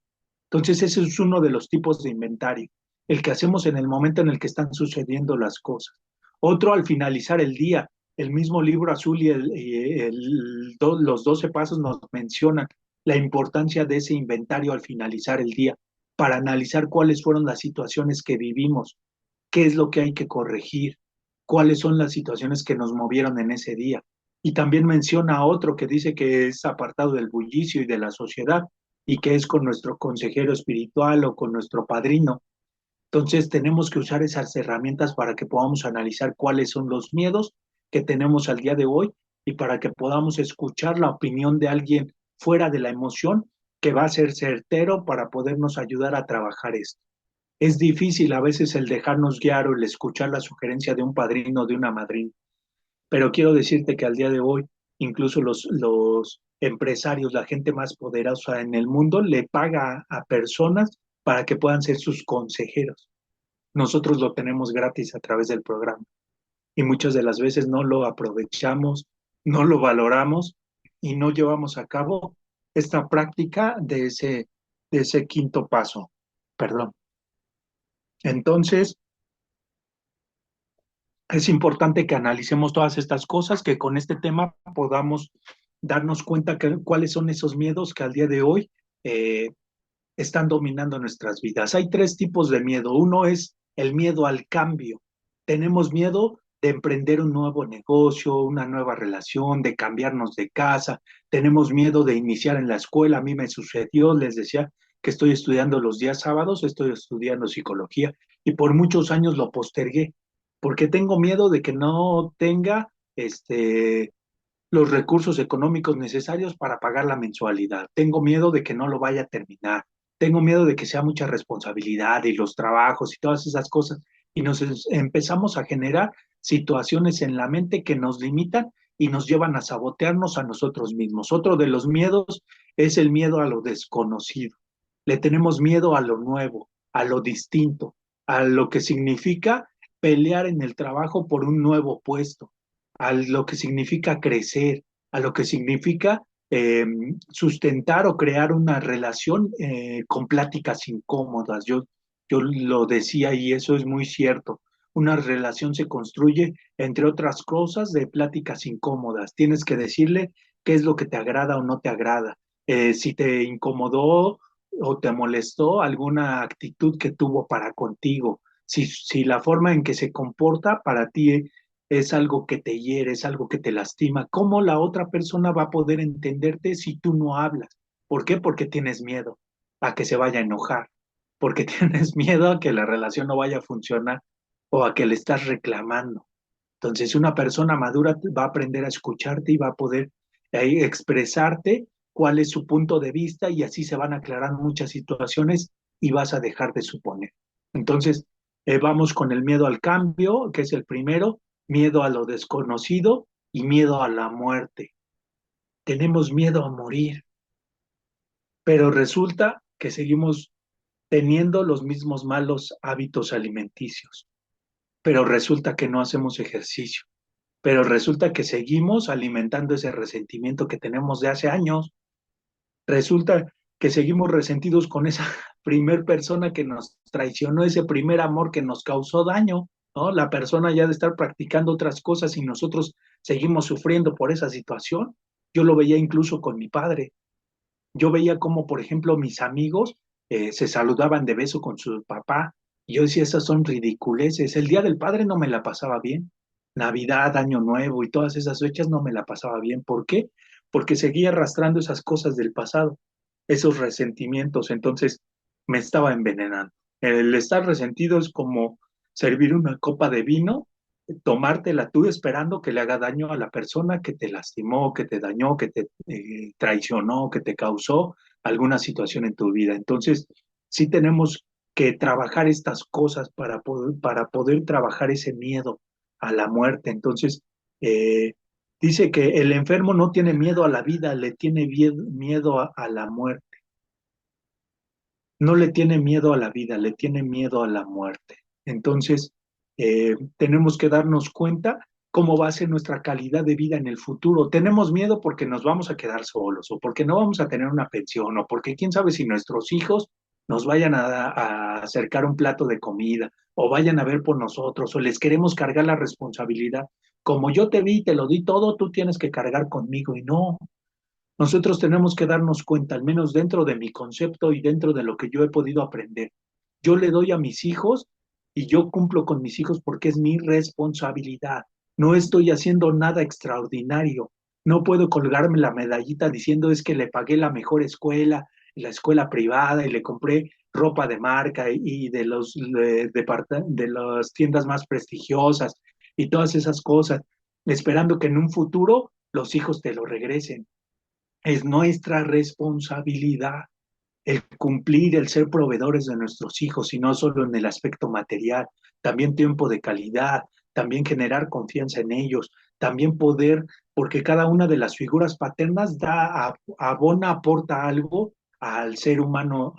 Entonces, ese es uno de los tipos de inventario, el que hacemos en el momento en el que están sucediendo las cosas. Otro al finalizar el día. El mismo libro azul y los 12 pasos nos mencionan la importancia de ese inventario al finalizar el día, para analizar cuáles fueron las situaciones que vivimos, qué es lo que hay que corregir, cuáles son las situaciones que nos movieron en ese día. Y también menciona otro que dice que es apartado del bullicio y de la sociedad y que es con nuestro consejero espiritual o con nuestro padrino. Entonces tenemos que usar esas herramientas para que podamos analizar cuáles son los miedos que tenemos al día de hoy y para que podamos escuchar la opinión de alguien fuera de la emoción que va a ser certero para podernos ayudar a trabajar esto. Es difícil a veces el dejarnos guiar o el escuchar la sugerencia de un padrino o de una madrina, pero quiero decirte que al día de hoy, incluso los empresarios, la gente más poderosa en el mundo, le paga a personas para que puedan ser sus consejeros. Nosotros lo tenemos gratis a través del programa y muchas de las veces no lo aprovechamos, no lo valoramos y no llevamos a cabo esta práctica de ese 5.º paso. Perdón. Entonces, es importante que analicemos todas estas cosas, que con este tema podamos darnos cuenta cuáles son esos miedos que al día de hoy eh, están dominando nuestras vidas. Hay tres tipos de miedo. Uno es el miedo al cambio. Tenemos miedo de emprender un nuevo negocio, una nueva relación, de cambiarnos de casa. Tenemos miedo de iniciar en la escuela. A mí me sucedió, les decía que estoy estudiando los días sábados, estoy estudiando psicología y por muchos años lo postergué porque tengo miedo de que no tenga los recursos económicos necesarios para pagar la mensualidad. Tengo miedo de que no lo vaya a terminar. Tengo miedo de que sea mucha responsabilidad y los trabajos y todas esas cosas. Y nos empezamos a generar situaciones en la mente que nos limitan y nos llevan a sabotearnos a nosotros mismos. Otro de los miedos es el miedo a lo desconocido. Le tenemos miedo a lo nuevo, a lo distinto, a lo que significa pelear en el trabajo por un nuevo puesto, a lo que significa crecer, a lo que significa eh, sustentar o crear una relación con pláticas incómodas. Yo lo decía y eso es muy cierto. Una relación se construye, entre otras cosas, de pláticas incómodas. Tienes que decirle qué es lo que te agrada o no te agrada. Si te incomodó o te molestó alguna actitud que tuvo para contigo, si la forma en que se comporta para ti es algo que te hiere, es algo que te lastima, ¿cómo la otra persona va a poder entenderte si tú no hablas? ¿Por qué? Porque tienes miedo a que se vaya a enojar, porque tienes miedo a que la relación no vaya a funcionar o a que le estás reclamando. Entonces, una persona madura va a aprender a escucharte y va a poder expresarte cuál es su punto de vista y así se van a aclarar muchas situaciones y vas a dejar de suponer. Entonces, vamos con el miedo al cambio, que es el primero, miedo a lo desconocido y miedo a la muerte. Tenemos miedo a morir, pero resulta que seguimos teniendo los mismos malos hábitos alimenticios, pero resulta que no hacemos ejercicio, pero resulta que seguimos alimentando ese resentimiento que tenemos de hace años. Resulta que seguimos resentidos con esa primer persona que nos traicionó, ese primer amor que nos causó daño, ¿no? La persona ya de estar practicando otras cosas y nosotros seguimos sufriendo por esa situación. Yo lo veía incluso con mi padre. Yo veía como, por ejemplo, mis amigos se saludaban de beso con su papá. Y yo decía, esas son ridiculeces. El Día del Padre no me la pasaba bien. Navidad, Año Nuevo y todas esas fechas no me la pasaba bien. ¿Por qué? Porque seguía arrastrando esas cosas del pasado, esos resentimientos. Entonces me estaba envenenando. El estar resentido es como servir una copa de vino, tomártela tú esperando que le haga daño a la persona que te lastimó, que te dañó, que te traicionó, que te causó alguna situación en tu vida. Entonces, sí tenemos que trabajar estas cosas para poder trabajar ese miedo a la muerte. Entonces, eh, dice que el enfermo no tiene miedo a la vida, le tiene miedo a la muerte. No le tiene miedo a la vida, le tiene miedo a la muerte. Entonces, tenemos que darnos cuenta cómo va a ser nuestra calidad de vida en el futuro. Tenemos miedo porque nos vamos a quedar solos o porque no vamos a tener una pensión o porque quién sabe si nuestros hijos nos vayan a acercar un plato de comida o vayan a ver por nosotros o les queremos cargar la responsabilidad. Como yo te vi, te lo di todo, tú tienes que cargar conmigo y no. Nosotros tenemos que darnos cuenta, al menos dentro de mi concepto y dentro de lo que yo he podido aprender. Yo le doy a mis hijos y yo cumplo con mis hijos porque es mi responsabilidad. No estoy haciendo nada extraordinario. No puedo colgarme la medallita diciendo es que le pagué la escuela privada y le compré ropa de marca y de las tiendas más prestigiosas y todas esas cosas, esperando que en un futuro los hijos te lo regresen. Es nuestra responsabilidad el cumplir, el ser proveedores de nuestros hijos, y no solo en el aspecto material, también tiempo de calidad, también generar confianza en ellos, también poder, porque cada una de las figuras paternas abona, aporta algo al ser humano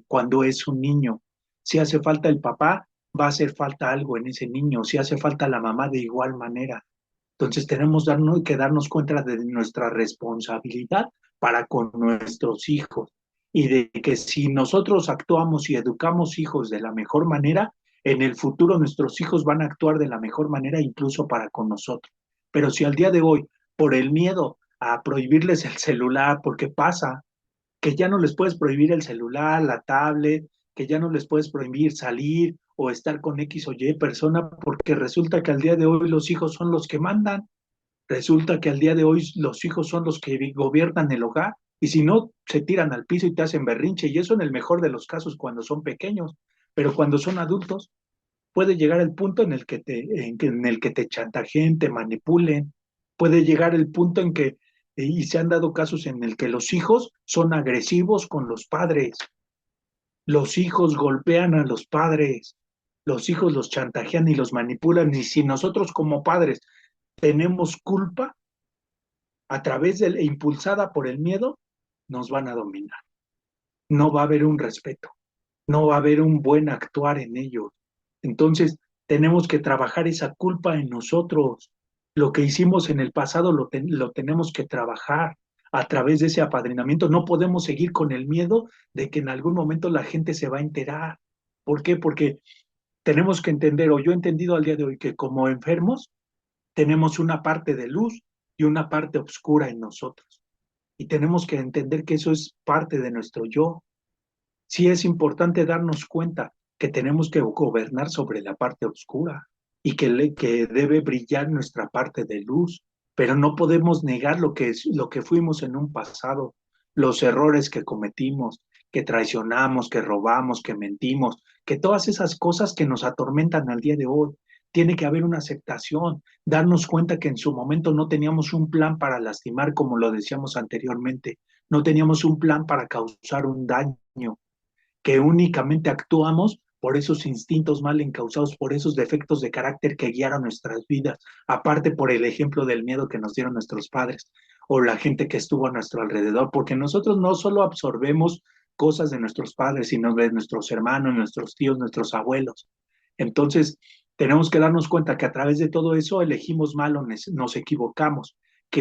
cuando es un niño. Si hace falta el papá, va a hacer falta algo en ese niño, si hace falta la mamá de igual manera. Entonces tenemos que darnos cuenta de nuestra responsabilidad para con nuestros hijos y de que si nosotros actuamos y educamos hijos de la mejor manera, en el futuro nuestros hijos van a actuar de la mejor manera incluso para con nosotros. Pero si al día de hoy, por el miedo a prohibirles el celular, porque pasa que ya no les puedes prohibir el celular, la tablet, que ya no les puedes prohibir salir o estar con X o Y persona, porque resulta que al día de hoy los hijos son los que mandan, resulta que al día de hoy los hijos son los que gobiernan el hogar, y si no, se tiran al piso y te hacen berrinche, y eso en el mejor de los casos cuando son pequeños, pero cuando son adultos puede llegar el punto en el que te chantajeen, te manipulen, puede llegar el punto en que, y se han dado casos en el que los hijos son agresivos con los padres, los hijos golpean a los padres, los hijos los chantajean y los manipulan, y si nosotros como padres tenemos culpa, a través del, e impulsada por el miedo, nos van a dominar. No va a haber un respeto, no va a haber un buen actuar en ellos. Entonces, tenemos que trabajar esa culpa en nosotros. Lo que hicimos en el pasado lo tenemos que trabajar a través de ese apadrinamiento. No podemos seguir con el miedo de que en algún momento la gente se va a enterar. ¿Por qué? Porque tenemos que entender, o yo he entendido al día de hoy, que como enfermos tenemos una parte de luz y una parte oscura en nosotros. Y tenemos que entender que eso es parte de nuestro yo. Sí es importante darnos cuenta que tenemos que gobernar sobre la parte oscura y que debe brillar nuestra parte de luz, pero no podemos negar lo que fuimos en un pasado, los errores que cometimos, que traicionamos, que robamos, que mentimos, que todas esas cosas que nos atormentan al día de hoy. Tiene que haber una aceptación, darnos cuenta que en su momento no teníamos un plan para lastimar, como lo decíamos anteriormente, no teníamos un plan para causar un daño, que únicamente actuamos por esos instintos mal encausados, por esos defectos de carácter que guiaron nuestras vidas, aparte por el ejemplo del miedo que nos dieron nuestros padres o la gente que estuvo a nuestro alrededor, porque nosotros no solo absorbemos cosas de nuestros padres, sino de nuestros hermanos, nuestros tíos, nuestros abuelos. Entonces, tenemos que darnos cuenta que a través de todo eso elegimos mal o nos equivocamos,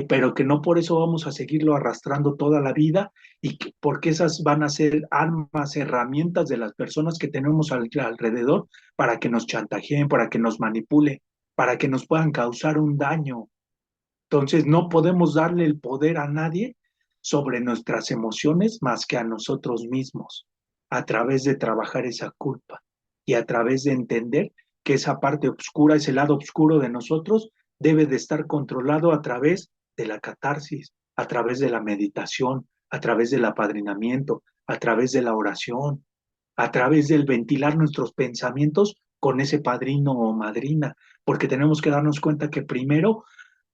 pero que no por eso vamos a seguirlo arrastrando toda la vida porque esas van a ser armas, herramientas de las personas que tenemos alrededor para que nos chantajeen, para que nos manipulen, para que nos puedan causar un daño. Entonces, no podemos darle el poder a nadie sobre nuestras emociones más que a nosotros mismos, a través de trabajar esa culpa y a través de entender que esa parte oscura, ese lado oscuro de nosotros, debe de estar controlado a través de la catarsis, a través de la meditación, a través del apadrinamiento, a través de la oración, a través del ventilar nuestros pensamientos con ese padrino o madrina, porque tenemos que darnos cuenta que primero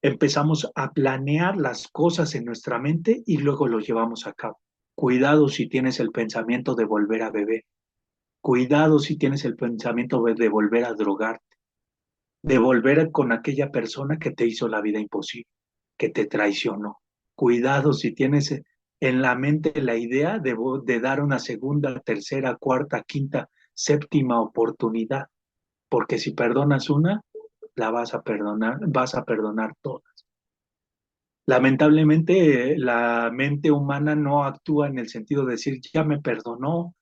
empezamos a planear las cosas en nuestra mente y luego lo llevamos a cabo. Cuidado si tienes el pensamiento de volver a beber. Cuidado si tienes el pensamiento de volver a drogar, de volver con aquella persona que te hizo la vida imposible, que te traicionó. Cuidado si tienes en la mente la idea de dar una segunda, tercera, cuarta, quinta, séptima oportunidad, porque si perdonas una, la vas a perdonar todas. Lamentablemente, la mente humana no actúa en el sentido de decir, ya me perdonó,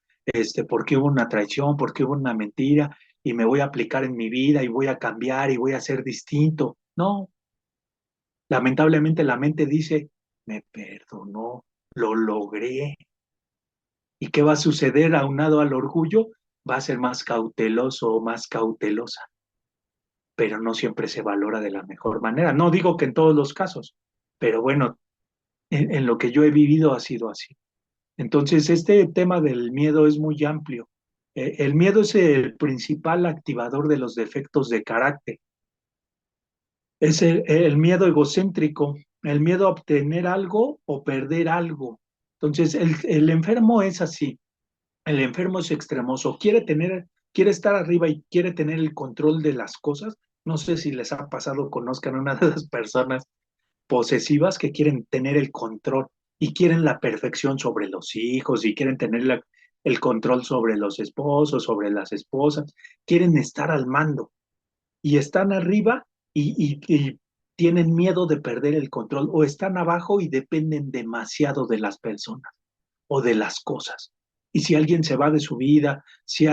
porque hubo una traición, porque hubo una mentira, y me voy a aplicar en mi vida, y voy a cambiar, y voy a ser distinto. No, lamentablemente la mente dice, me perdonó, lo logré. ¿Y qué va a suceder aunado al orgullo? Va a ser más cauteloso o más cautelosa, pero no siempre se valora de la mejor manera. No digo que en todos los casos, pero bueno, en lo que yo he vivido ha sido así. Entonces, este tema del miedo es muy amplio. El miedo es el principal activador de los defectos de carácter. Es el miedo egocéntrico, el miedo a obtener algo o perder algo. Entonces, el enfermo es así. El enfermo es extremoso. Quiere estar arriba y quiere tener el control de las cosas. No sé si les ha pasado, conozcan a una de las personas posesivas que quieren tener el control y quieren la perfección sobre los hijos y quieren tener el control sobre los esposos, sobre las esposas, quieren estar al mando y están arriba y tienen miedo de perder el control o están abajo y dependen demasiado de las personas o de las cosas. Y si alguien se va de su vida, si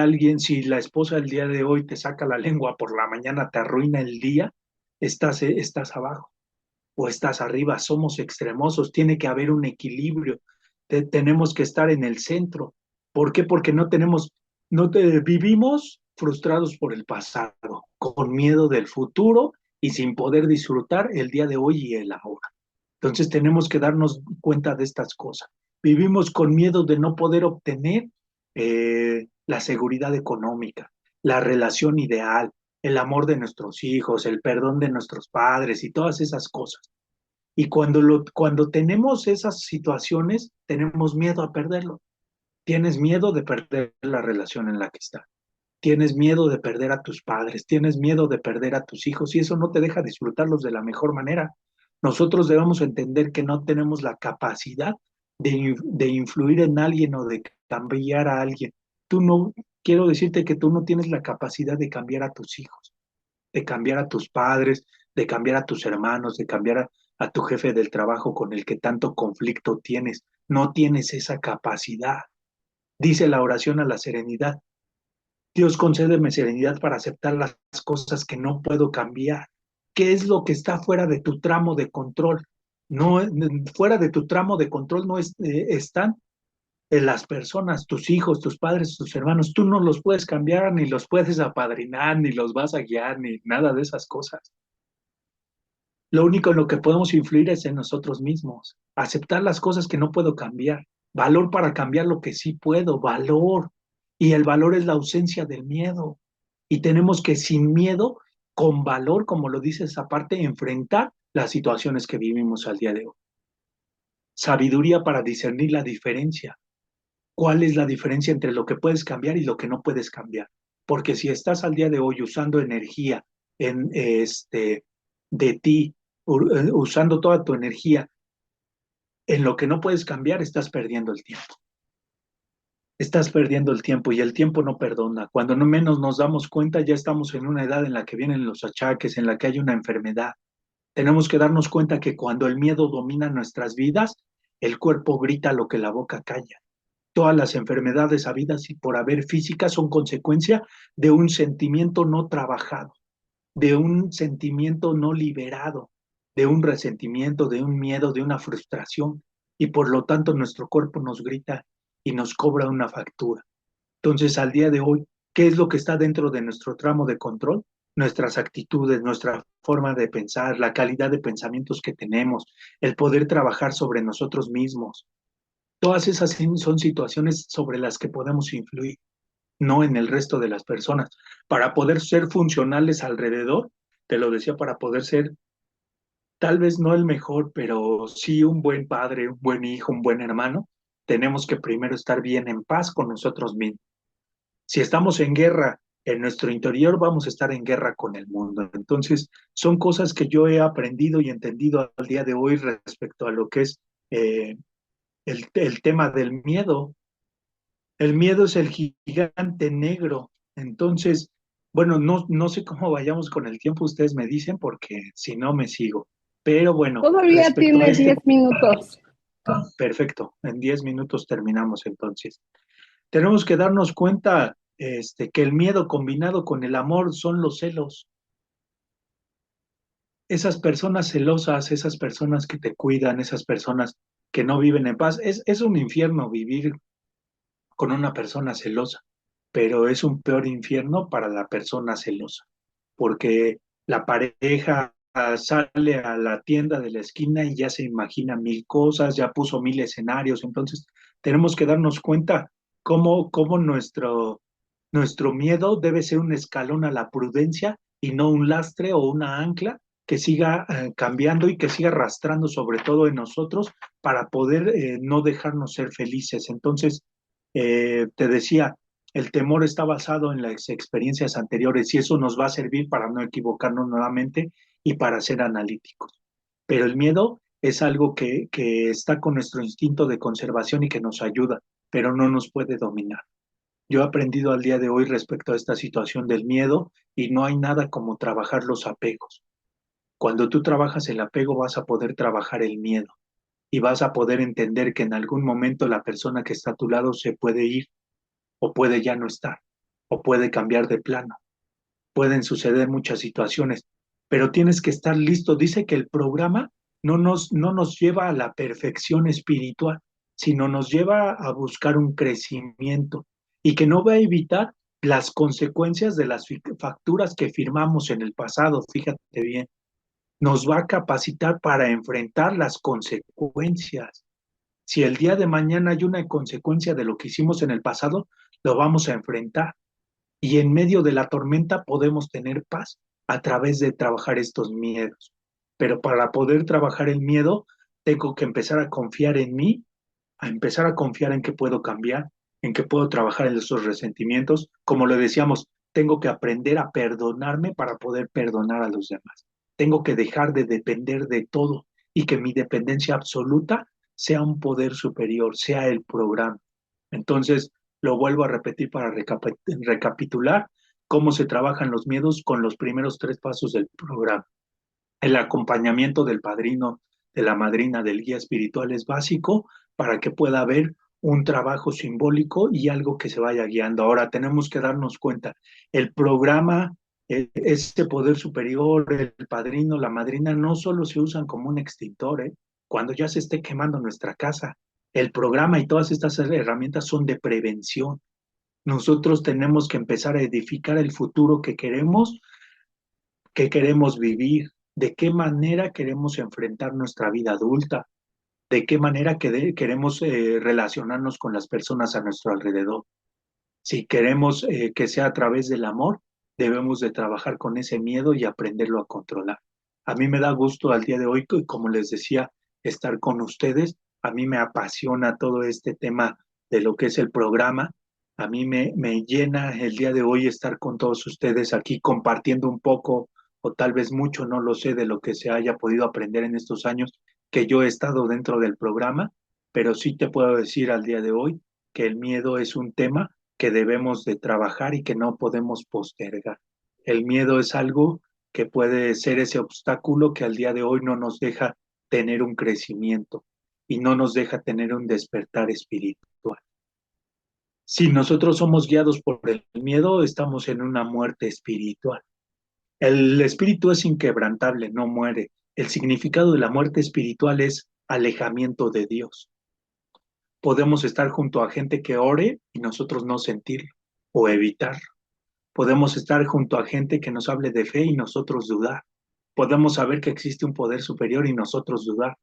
la esposa el día de hoy te saca la lengua por la mañana, te arruina el día, estás abajo o estás arriba, somos extremosos, tiene que haber un equilibrio, tenemos que estar en el centro. ¿Por qué? Porque vivimos frustrados por el pasado, con miedo del futuro y sin poder disfrutar el día de hoy y el ahora. Entonces tenemos que darnos cuenta de estas cosas. Vivimos con miedo de no poder obtener la seguridad económica, la relación ideal, el amor de nuestros hijos, el perdón de nuestros padres y todas esas cosas. Y cuando tenemos esas situaciones, tenemos miedo a perderlo. Tienes miedo de perder la relación en la que estás. Tienes miedo de perder a tus padres, tienes miedo de perder a tus hijos y eso no te deja disfrutarlos de la mejor manera. Nosotros debemos entender que no tenemos la capacidad de influir en alguien o de cambiar a alguien. Tú no, quiero decirte que tú no tienes la capacidad de cambiar a tus hijos, de cambiar a tus padres, de cambiar a tus hermanos, de cambiar a tu jefe del trabajo con el que tanto conflicto tienes. No tienes esa capacidad. Dice la oración a la serenidad. Dios, concédeme serenidad para aceptar las cosas que no puedo cambiar. ¿Qué es lo que está fuera de tu tramo de control? No, fuera de tu tramo de control no están las personas, tus hijos, tus padres, tus hermanos. Tú no los puedes cambiar, ni los puedes apadrinar, ni los vas a guiar, ni nada de esas cosas. Lo único en lo que podemos influir es en nosotros mismos. Aceptar las cosas que no puedo cambiar. Valor para cambiar lo que sí puedo. Valor. Y el valor es la ausencia del miedo. Y tenemos que sin miedo, con valor, como lo dice esa parte, enfrentar las situaciones que vivimos al día de hoy. Sabiduría para discernir la diferencia. ¿Cuál es la diferencia entre lo que puedes cambiar y lo que no puedes cambiar? Porque si estás al día de hoy usando energía de ti, usando toda tu energía en lo que no puedes cambiar, estás perdiendo el tiempo. Estás perdiendo el tiempo y el tiempo no perdona. Cuando no menos nos damos cuenta, ya estamos en una edad en la que vienen los achaques, en la que hay una enfermedad. Tenemos que darnos cuenta que cuando el miedo domina nuestras vidas, el cuerpo grita lo que la boca calla. Todas las enfermedades habidas y por haber físicas son consecuencia de un sentimiento no trabajado, de un sentimiento no liberado, de un resentimiento, de un miedo, de una frustración. Y por lo tanto nuestro cuerpo nos grita y nos cobra una factura. Entonces, al día de hoy, ¿qué es lo que está dentro de nuestro tramo de control? Nuestras actitudes, nuestra forma de pensar, la calidad de pensamientos que tenemos, el poder trabajar sobre nosotros mismos. Todas esas son situaciones sobre las que podemos influir, no en el resto de las personas. Para poder ser funcionales alrededor, te lo decía, para poder ser tal vez no el mejor, pero sí un buen padre, un buen hijo, un buen hermano, tenemos que primero estar bien en paz con nosotros mismos. Si estamos en guerra en nuestro interior, vamos a estar en guerra con el mundo. Entonces, son cosas que yo he aprendido y entendido al día de hoy respecto a lo que es eh, el tema del miedo. El miedo es el gigante negro. Entonces, bueno, no sé cómo vayamos con el tiempo, ustedes me dicen, porque si no me sigo. Pero bueno, Todavía respecto a tiene este, 10 minutos. perfecto, en 10 minutos terminamos entonces. Tenemos que darnos cuenta que el miedo combinado con el amor son los celos. Esas personas celosas, esas personas que te cuidan, esas personas que no viven en paz, es un infierno vivir con una persona celosa, pero es un peor infierno para la persona celosa, porque la pareja sale a la tienda de la esquina y ya se imagina mil cosas, ya puso mil escenarios, entonces tenemos que darnos cuenta cómo nuestro miedo debe ser un escalón a la prudencia y no un lastre o una ancla que siga cambiando y que siga arrastrando sobre todo en nosotros para poder no dejarnos ser felices. Entonces, te decía, el temor está basado en las experiencias anteriores y eso nos va a servir para no equivocarnos nuevamente y para ser analíticos. Pero el miedo es algo que está con nuestro instinto de conservación y que nos ayuda, pero no nos puede dominar. Yo he aprendido al día de hoy respecto a esta situación del miedo y no hay nada como trabajar los apegos. Cuando tú trabajas el apego vas a poder trabajar el miedo y vas a poder entender que en algún momento la persona que está a tu lado se puede ir o puede ya no estar o puede cambiar de plano. Pueden suceder muchas situaciones, pero tienes que estar listo. Dice que el programa no nos lleva a la perfección espiritual, sino nos lleva a buscar un crecimiento y que no va a evitar las consecuencias de las facturas que firmamos en el pasado. Fíjate bien, nos va a capacitar para enfrentar las consecuencias. Si el día de mañana hay una consecuencia de lo que hicimos en el pasado, lo vamos a enfrentar y en medio de la tormenta podemos tener paz a través de trabajar estos miedos. Pero para poder trabajar el miedo, tengo que empezar a confiar en mí, a empezar a confiar en que puedo cambiar, en que puedo trabajar en esos resentimientos. Como le decíamos, tengo que aprender a perdonarme para poder perdonar a los demás. Tengo que dejar de depender de todo y que mi dependencia absoluta sea un poder superior, sea el programa. Entonces, lo vuelvo a repetir para recapitular cómo se trabajan los miedos con los primeros tres pasos del programa. El acompañamiento del padrino, de la madrina, del guía espiritual es básico para que pueda haber un trabajo simbólico y algo que se vaya guiando. Ahora tenemos que darnos cuenta, el programa, ese poder superior, el padrino, la madrina, no solo se usan como un extintor, cuando ya se esté quemando nuestra casa. El programa y todas estas herramientas son de prevención. Nosotros tenemos que empezar a edificar el futuro que queremos vivir, de qué manera queremos enfrentar nuestra vida adulta, de qué manera queremos relacionarnos con las personas a nuestro alrededor. Si queremos que sea a través del amor, debemos de trabajar con ese miedo y aprenderlo a controlar. A mí me da gusto al día de hoy, como les decía, estar con ustedes. A mí me apasiona todo este tema de lo que es el programa. A mí me llena el día de hoy estar con todos ustedes aquí compartiendo un poco o tal vez mucho, no lo sé, de lo que se haya podido aprender en estos años que yo he estado dentro del programa, pero sí te puedo decir al día de hoy que el miedo es un tema que debemos de trabajar y que no podemos postergar. El miedo es algo que puede ser ese obstáculo que al día de hoy no nos deja tener un crecimiento y no nos deja tener un despertar espiritual. Si nosotros somos guiados por el miedo, estamos en una muerte espiritual. El espíritu es inquebrantable, no muere. El significado de la muerte espiritual es alejamiento de Dios. Podemos estar junto a gente que ore y nosotros no sentirlo o evitarlo. Podemos estar junto a gente que nos hable de fe y nosotros dudar. Podemos saber que existe un poder superior y nosotros dudar.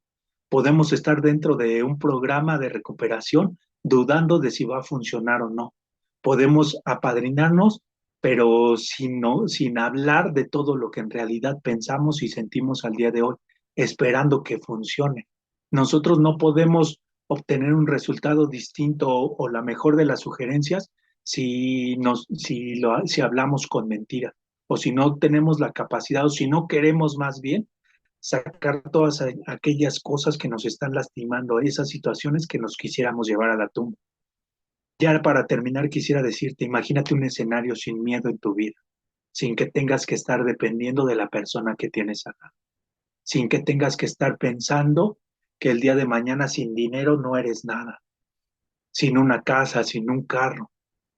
Podemos estar dentro de un programa de recuperación dudando de si va a funcionar o no. Podemos apadrinarnos, pero sin hablar de todo lo que en realidad pensamos y sentimos al día de hoy, esperando que funcione. Nosotros no podemos obtener un resultado distinto o la mejor de las sugerencias si hablamos con mentira, o si no tenemos la capacidad, o si no queremos más bien sacar todas aquellas cosas que nos están lastimando, esas situaciones que nos quisiéramos llevar a la tumba. Ya para terminar, quisiera decirte, imagínate un escenario sin miedo en tu vida, sin que tengas que estar dependiendo de la persona que tienes acá, sin que tengas que estar pensando que el día de mañana sin dinero no eres nada, sin una casa, sin un carro.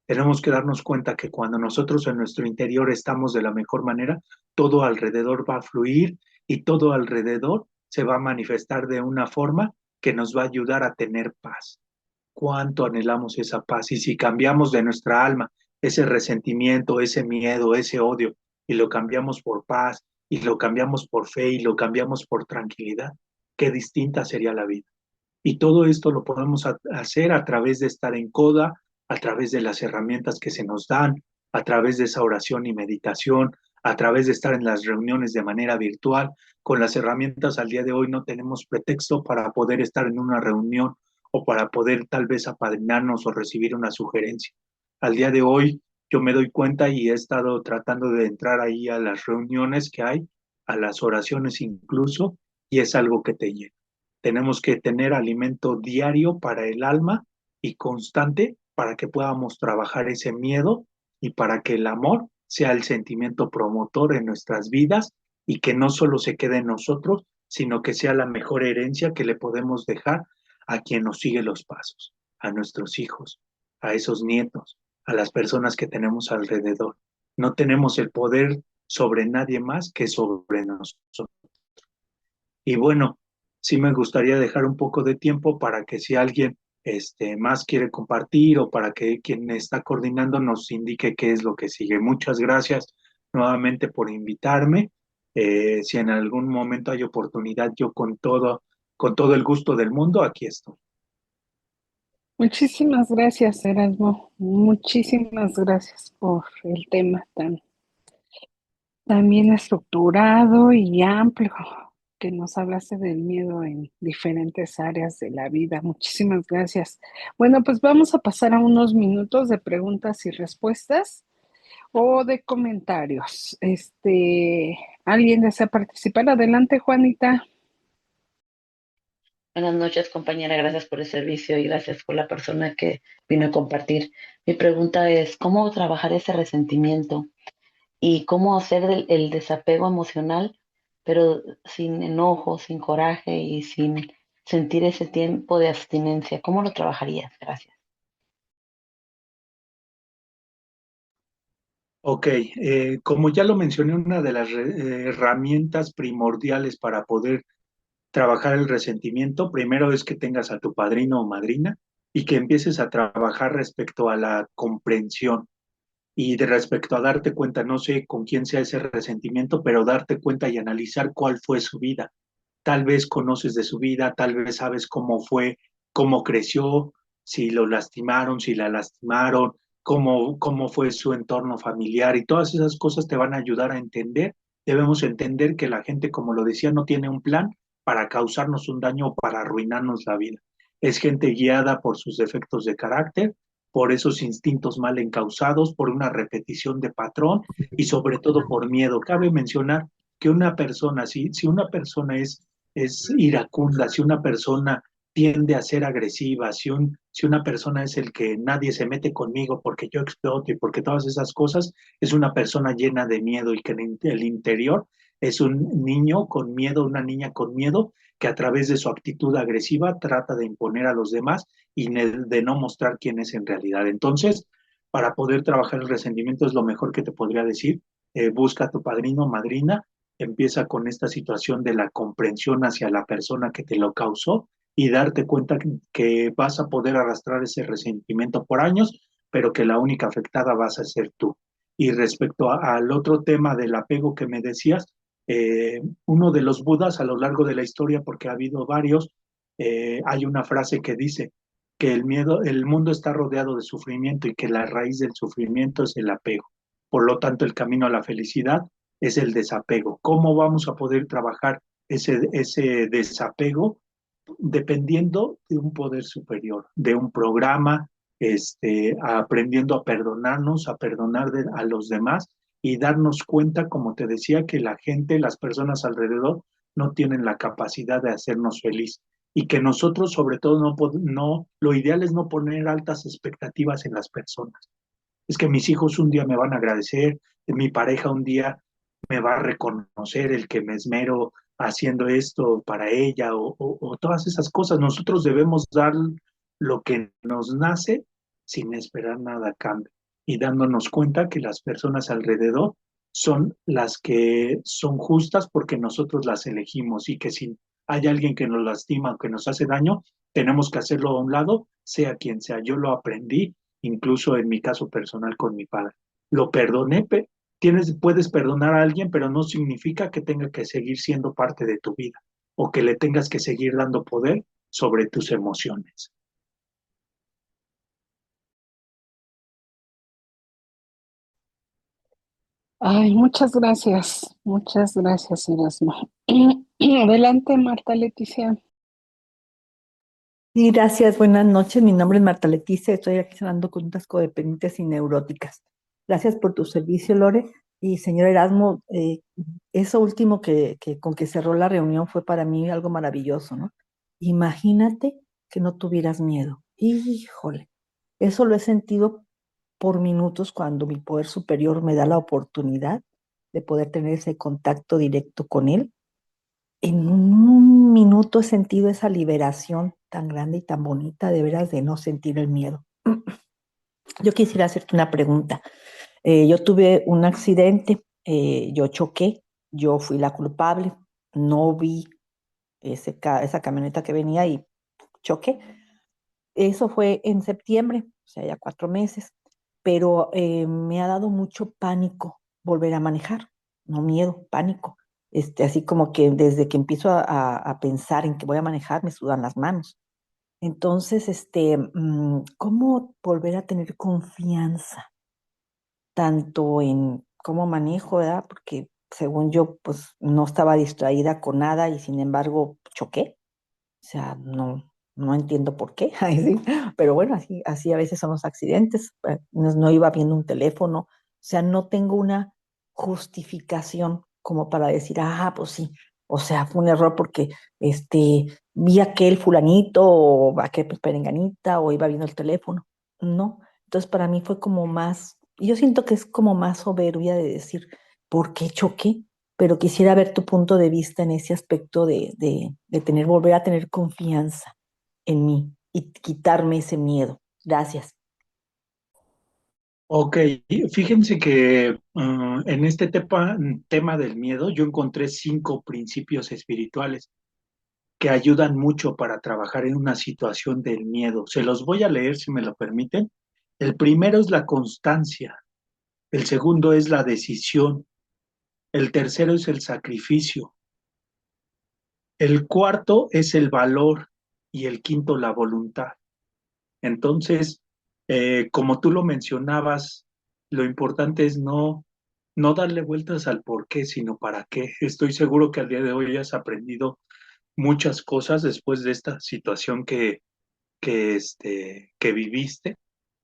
Tenemos que darnos cuenta que cuando nosotros en nuestro interior estamos de la mejor manera, todo alrededor va a fluir y todo alrededor se va a manifestar de una forma que nos va a ayudar a tener paz. Cuánto anhelamos esa paz. Y si cambiamos de nuestra alma ese resentimiento, ese miedo, ese odio, y lo cambiamos por paz, y lo cambiamos por fe, y lo cambiamos por tranquilidad, qué distinta sería la vida. Y todo esto lo podemos hacer a través de estar en coda, a través de las herramientas que se nos dan, a través de esa oración y meditación, a través de estar en las reuniones de manera virtual. Con las herramientas al día de hoy no tenemos pretexto para poder estar en una reunión o para poder tal vez apadrinarnos o recibir una sugerencia. Al día de hoy yo me doy cuenta y he estado tratando de entrar ahí a las reuniones que hay, a las oraciones incluso, y es algo que te llena. Tenemos que tener alimento diario para el alma y constante para que podamos trabajar ese miedo y para que el amor sea el sentimiento promotor en nuestras vidas y que no solo se quede en nosotros, sino que sea la mejor herencia que le podemos dejar a quien nos sigue los pasos, a nuestros hijos, a esos nietos, a las personas que tenemos alrededor. No tenemos el poder sobre nadie más que sobre nosotros. Y bueno, sí me gustaría dejar un poco de tiempo para que si alguien más quiere compartir o para que quien está coordinando nos indique qué es lo que sigue. Muchas gracias nuevamente por invitarme. Si en algún momento hay oportunidad, yo con todo el gusto del mundo, aquí estoy. Muchísimas gracias, Erasmo. Muchísimas gracias por el tema tan bien estructurado y amplio que nos hablaste del miedo en diferentes áreas de la vida. Muchísimas gracias. Bueno, pues vamos a pasar a unos minutos de preguntas y respuestas o de comentarios. ¿Alguien desea participar? Adelante, Juanita. Buenas noches, compañera. Gracias por el servicio y gracias por la persona que vino a compartir. Mi pregunta es, ¿cómo trabajar ese resentimiento y cómo hacer el desapego emocional, pero sin enojo, sin coraje y sin sentir ese tiempo de abstinencia? ¿Cómo lo trabajarías? Gracias. Ok, como ya lo mencioné, una de las herramientas primordiales para poder trabajar el resentimiento, primero es que tengas a tu padrino o madrina y que empieces a trabajar respecto a la comprensión y de respecto a darte cuenta, no sé con quién sea ese resentimiento, pero darte cuenta y analizar cuál fue su vida. Tal vez conoces de su vida, tal vez sabes cómo fue, cómo creció, si lo lastimaron, si la lastimaron, cómo fue su entorno familiar y todas esas cosas te van a ayudar a entender. Debemos entender que la gente, como lo decía, no tiene un plan para causarnos un daño o para arruinarnos la vida. Es gente guiada por sus defectos de carácter, por esos instintos mal encausados, por una repetición de patrón y sobre todo por miedo. Cabe mencionar que una persona, si una persona es iracunda, si una persona tiende a ser agresiva, si una persona es el que nadie se mete conmigo porque yo exploto y porque todas esas cosas, es una persona llena de miedo y que en el interior es un niño con miedo, una niña con miedo que a través de su actitud agresiva trata de imponer a los demás y de no mostrar quién es en realidad. Entonces, para poder trabajar el resentimiento es lo mejor que te podría decir. Busca a tu padrino, madrina, empieza con esta situación de la comprensión hacia la persona que te lo causó y darte cuenta que vas a poder arrastrar ese resentimiento por años, pero que la única afectada vas a ser tú. Y respecto al otro tema del apego que me decías, uno de los budas a lo largo de la historia, porque ha habido varios, hay una frase que dice que el mundo está rodeado de sufrimiento y que la raíz del sufrimiento es el apego. Por lo tanto, el camino a la felicidad es el desapego. ¿Cómo vamos a poder trabajar ese desapego? Dependiendo de un poder superior, de un programa, aprendiendo a perdonarnos, a perdonar a los demás y darnos cuenta, como te decía, que la gente, las personas alrededor, no tienen la capacidad de hacernos feliz y que nosotros, sobre todo, lo ideal es no poner altas expectativas en las personas. Es que mis hijos un día me van a agradecer, mi pareja un día me va a reconocer el que me esmero haciendo esto para ella o todas esas cosas. Nosotros debemos dar lo que nos nace sin esperar nada a cambio y dándonos cuenta que las personas alrededor son las que son justas porque nosotros las elegimos y que si hay alguien que nos lastima o que nos hace daño, tenemos que hacerlo a un lado, sea quien sea. Yo lo aprendí incluso en mi caso personal con mi padre. Lo perdoné, puedes perdonar a alguien, pero no significa que tenga que seguir siendo parte de tu vida o que le tengas que seguir dando poder sobre tus emociones. Ay, muchas gracias, Erasmo. Adelante, Marta Leticia. Sí, gracias. Buenas noches. Mi nombre es Marta Leticia. Estoy aquí hablando con unas codependientes y neuróticas. Gracias por tu servicio, Lore. Y señor Erasmo, eso último con que cerró la reunión fue para mí algo maravilloso, ¿no? Imagínate que no tuvieras miedo. Híjole, eso lo he sentido por minutos cuando mi poder superior me da la oportunidad de poder tener ese contacto directo con él. En un minuto he sentido esa liberación tan grande y tan bonita, de veras, de no sentir el miedo. Yo quisiera hacerte una pregunta. Yo tuve un accidente, yo choqué, yo fui la culpable, no vi esa camioneta que venía y choqué. Eso fue en septiembre, o sea, ya 4 meses, pero me ha dado mucho pánico volver a manejar, no miedo, pánico. Así como que desde que empiezo a pensar en que voy a manejar, me sudan las manos. Entonces, ¿cómo volver a tener confianza tanto en cómo manejo, ¿verdad? Porque según yo, pues no estaba distraída con nada y sin embargo choqué. O sea, no entiendo por qué. Ay, sí. Pero bueno, así a veces son los accidentes. No iba viendo un teléfono. O sea, no tengo una justificación como para decir, pues sí. O sea, fue un error porque vi a aquel fulanito o aquel perenganita o iba viendo el teléfono. No. Entonces, para mí fue como más, y yo siento que es como más soberbia de decir, ¿por qué choqué? Pero quisiera ver tu punto de vista en ese aspecto de volver a tener confianza en mí y quitarme ese miedo. Gracias. Ok, fíjense que en este tema del miedo yo encontré 5 principios espirituales que ayudan mucho para trabajar en una situación del miedo. Se los voy a leer si me lo permiten. El primero es la constancia, el segundo es la decisión, el tercero es el sacrificio, el cuarto es el valor y el quinto la voluntad. Entonces, como tú lo mencionabas, lo importante es no darle vueltas al por qué, sino para qué. Estoy seguro que al día de hoy has aprendido muchas cosas después de esta situación que viviste.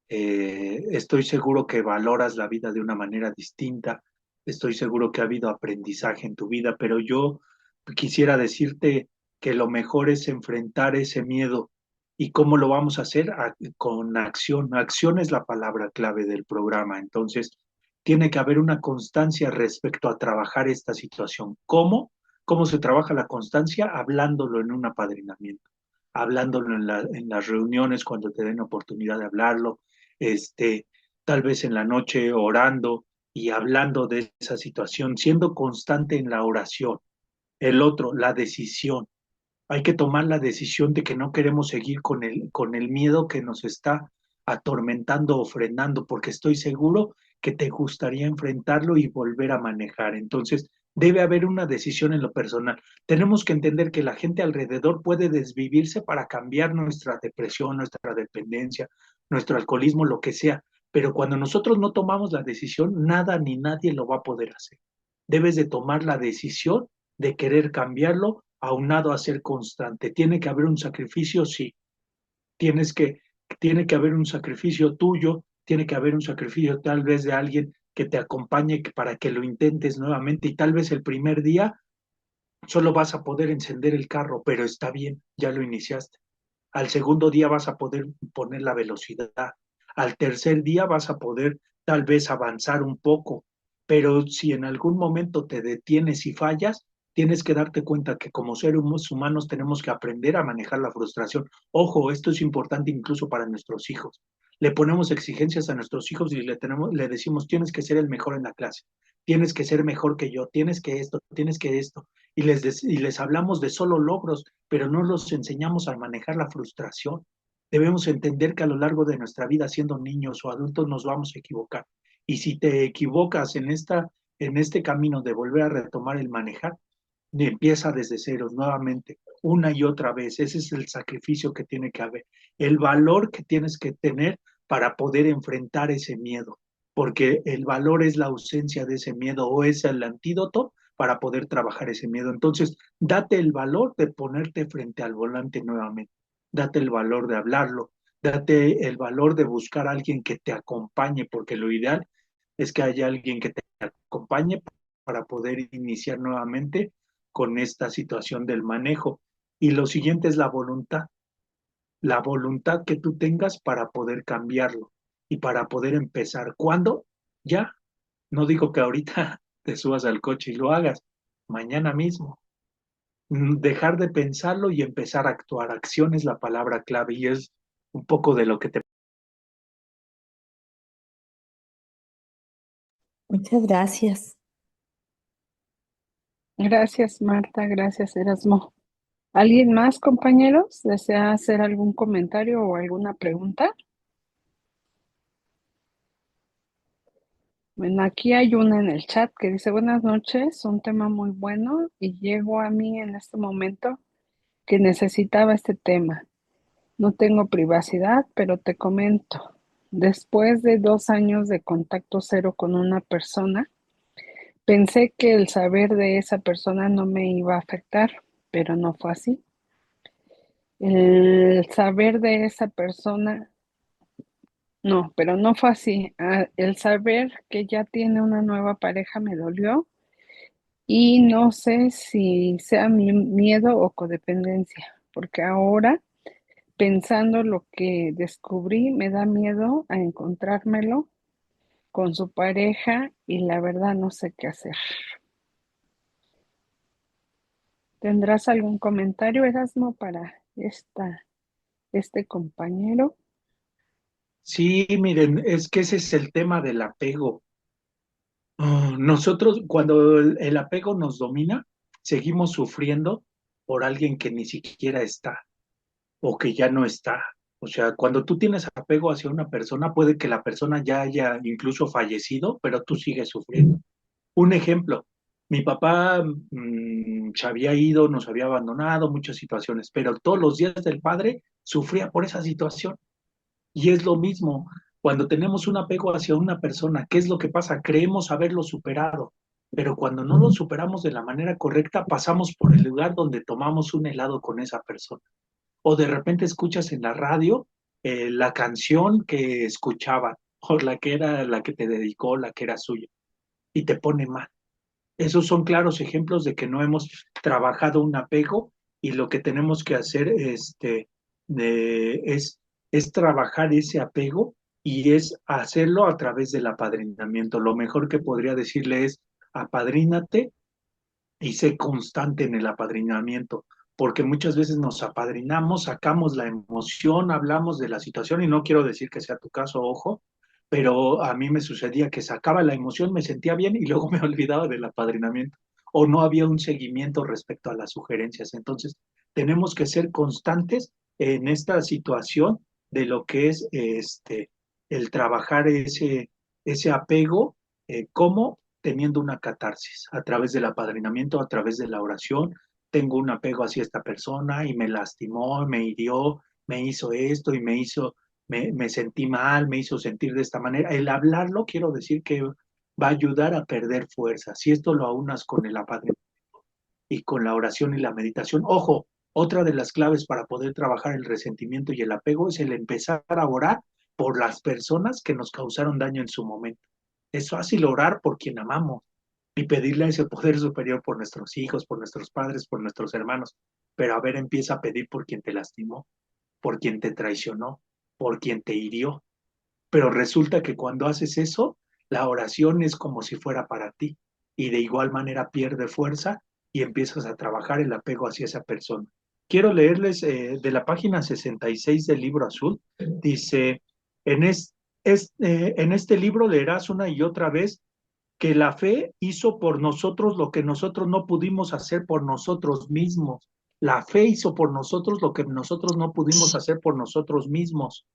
Estoy seguro que valoras la vida de una manera distinta. Estoy seguro que ha habido aprendizaje en tu vida, pero yo quisiera decirte que lo mejor es enfrentar ese miedo. ¿Y cómo lo vamos a hacer? Con acción. Acción es la palabra clave del programa. Entonces, tiene que haber una constancia respecto a trabajar esta situación. ¿Cómo? ¿Cómo se trabaja la constancia? Hablándolo en un apadrinamiento, hablándolo en las reuniones cuando te den oportunidad de hablarlo, este, tal vez en la noche orando y hablando de esa situación, siendo constante en la oración. El otro, la decisión. Hay que tomar la decisión de que no queremos seguir con el miedo que nos está atormentando o frenando, porque estoy seguro que te gustaría enfrentarlo y volver a manejar. Entonces, debe haber una decisión en lo personal. Tenemos que entender que la gente alrededor puede desvivirse para cambiar nuestra depresión, nuestra dependencia, nuestro alcoholismo, lo que sea. Pero cuando nosotros no tomamos la decisión, nada ni nadie lo va a poder hacer. Debes de tomar la decisión de querer cambiarlo aunado a ser constante. ¿Tiene que haber un sacrificio? Sí. Tienes tiene que haber un sacrificio tuyo, tiene que haber un sacrificio tal vez de alguien que te acompañe para que lo intentes nuevamente y tal vez el primer día solo vas a poder encender el carro, pero está bien, ya lo iniciaste. Al segundo día vas a poder poner la velocidad. Al tercer día vas a poder tal vez avanzar un poco, pero si en algún momento te detienes y fallas, tienes que darte cuenta que como seres humanos tenemos que aprender a manejar la frustración. Ojo, esto es importante incluso para nuestros hijos. Le ponemos exigencias a nuestros hijos y le decimos, tienes que ser el mejor en la clase, tienes que ser mejor que yo, tienes que esto, y les hablamos de solo logros, pero no los enseñamos a manejar la frustración. Debemos entender que a lo largo de nuestra vida, siendo niños o adultos, nos vamos a equivocar. Y si te equivocas en este camino de volver a retomar el manejar, empieza desde ceros nuevamente, una y otra vez. Ese es el sacrificio que tiene que haber, el valor que tienes que tener para poder enfrentar ese miedo, porque el valor es la ausencia de ese miedo o es el antídoto para poder trabajar ese miedo. Entonces, date el valor de ponerte frente al volante nuevamente, date el valor de hablarlo, date el valor de buscar a alguien que te acompañe, porque lo ideal es que haya alguien que te acompañe para poder iniciar nuevamente con esta situación del manejo. Y lo siguiente es la voluntad que tú tengas para poder cambiarlo y para poder empezar. ¿Cuándo? Ya. No digo que ahorita te subas al coche y lo hagas, mañana mismo. Dejar de pensarlo y empezar a actuar. Acción es la palabra clave y es un poco de lo que te... Muchas gracias. Gracias, Marta, gracias, Erasmo. ¿Alguien más, compañeros, desea hacer algún comentario o alguna pregunta? Bueno, aquí hay una en el chat que dice, buenas noches, un tema muy bueno y llegó a mí en este momento que necesitaba este tema. No tengo privacidad, pero te comento. Después de 2 años de contacto cero con una persona, pensé que el saber de esa persona no me iba a afectar, pero no fue así. El saber de esa persona, no, pero no fue así. El saber que ya tiene una nueva pareja me dolió y no sé si sea mi miedo o codependencia, porque ahora, pensando lo que descubrí, me da miedo a encontrármelo con su pareja y la verdad no sé qué hacer. ¿Tendrás algún comentario, Erasmo, para este compañero? Sí, miren, es que ese es el tema del apego. Nosotros, cuando el apego nos domina, seguimos sufriendo por alguien que ni siquiera está o que ya no está. O sea, cuando tú tienes apego hacia una persona, puede que la persona ya haya incluso fallecido, pero tú sigues sufriendo. Un ejemplo, mi papá se había ido, nos había abandonado, muchas situaciones, pero todos los días del padre sufría por esa situación. Y es lo mismo, cuando tenemos un apego hacia una persona, ¿qué es lo que pasa? Creemos haberlo superado, pero cuando no lo superamos de la manera correcta, pasamos por el lugar donde tomamos un helado con esa persona. O de repente escuchas en la radio la canción que escuchaban, o la que era la que te dedicó, la que era suya, y te pone mal. Esos son claros ejemplos de que no hemos trabajado un apego y lo que tenemos que hacer es trabajar ese apego y es hacerlo a través del apadrinamiento. Lo mejor que podría decirle es apadrínate y sé constante en el apadrinamiento, porque muchas veces nos apadrinamos, sacamos la emoción, hablamos de la situación y no quiero decir que sea tu caso, ojo, pero a mí me sucedía que sacaba la emoción, me sentía bien y luego me olvidaba del apadrinamiento o no había un seguimiento respecto a las sugerencias. Entonces, tenemos que ser constantes en esta situación de lo que es el trabajar ese apego, como teniendo una catarsis a través del apadrinamiento, a través de la oración. Tengo un apego hacia esta persona y me lastimó, me hirió, me hizo esto y me sentí mal, me hizo sentir de esta manera. El hablarlo, quiero decir que va a ayudar a perder fuerza. Si esto lo aunas con el apadrinamiento y con la oración y la meditación, ojo, Otra de las claves para poder trabajar el resentimiento y el apego es el empezar a orar por las personas que nos causaron daño en su momento. Es fácil orar por quien amamos y pedirle a ese poder superior por nuestros hijos, por nuestros padres, por nuestros hermanos. Pero a ver, empieza a pedir por quien te lastimó, por quien te traicionó, por quien te hirió. Pero resulta que cuando haces eso, la oración es como si fuera para ti y de igual manera pierde fuerza y empiezas a trabajar el apego hacia esa persona. Quiero leerles de la página 66 del libro azul. Dice, en este libro leerás una y otra vez que la fe hizo por nosotros lo que nosotros no pudimos hacer por nosotros mismos. La fe hizo por nosotros lo que nosotros no pudimos hacer por nosotros mismos.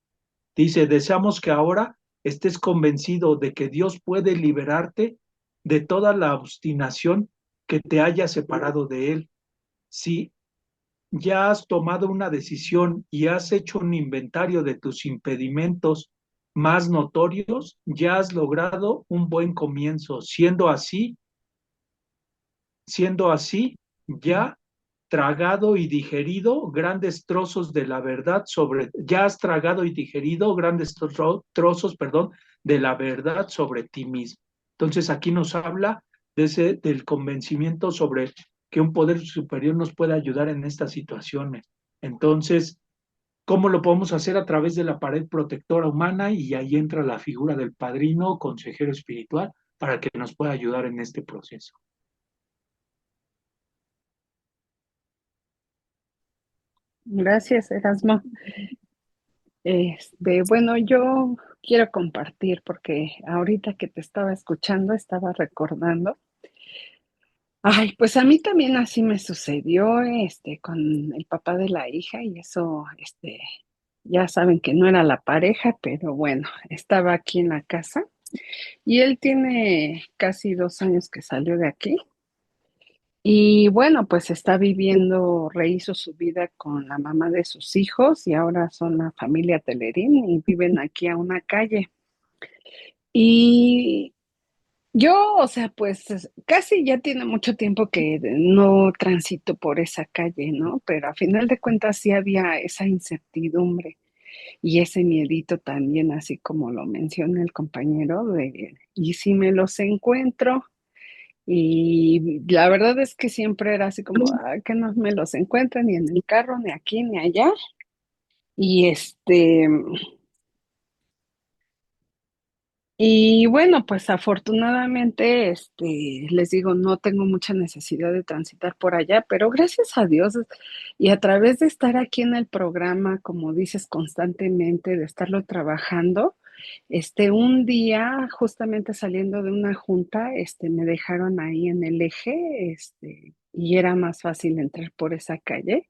Dice, deseamos que ahora estés convencido de que Dios puede liberarte de toda la obstinación que te haya separado de Él. Si ya has tomado una decisión y has hecho un inventario de tus impedimentos más notorios, ya has logrado un buen comienzo. Ya tragado y digerido grandes trozos de la verdad ya has tragado y digerido grandes trozos, perdón, de la verdad sobre ti mismo. Entonces aquí nos habla del convencimiento sobre que un poder superior nos puede ayudar en estas situaciones. Entonces, ¿cómo lo podemos hacer? A través de la pared protectora humana, y ahí entra la figura del padrino o consejero espiritual para que nos pueda ayudar en este proceso. Gracias, Erasmo. Bueno, yo quiero compartir porque ahorita que te estaba escuchando estaba recordando. Ay, pues a mí también así me sucedió, con el papá de la hija y eso, ya saben que no era la pareja, pero bueno, estaba aquí en la casa y él tiene casi 2 años que salió de aquí. Y bueno, pues está viviendo, rehizo su vida con la mamá de sus hijos y ahora son la familia Telerín y viven aquí a una calle. Y yo, o sea, pues casi ya tiene mucho tiempo que no transito por esa calle, ¿no? Pero a final de cuentas sí había esa incertidumbre y ese miedito también, así como lo menciona el compañero, ¿y si me los encuentro? Y la verdad es que siempre era así como, que no me los encuentran ni en el carro, ni aquí, ni allá. Y y bueno, pues afortunadamente, les digo, no tengo mucha necesidad de transitar por allá, pero gracias a Dios y a través de estar aquí en el programa, como dices, constantemente, de estarlo trabajando, un día, justamente saliendo de una junta, me dejaron ahí en el eje, y era más fácil entrar por esa calle.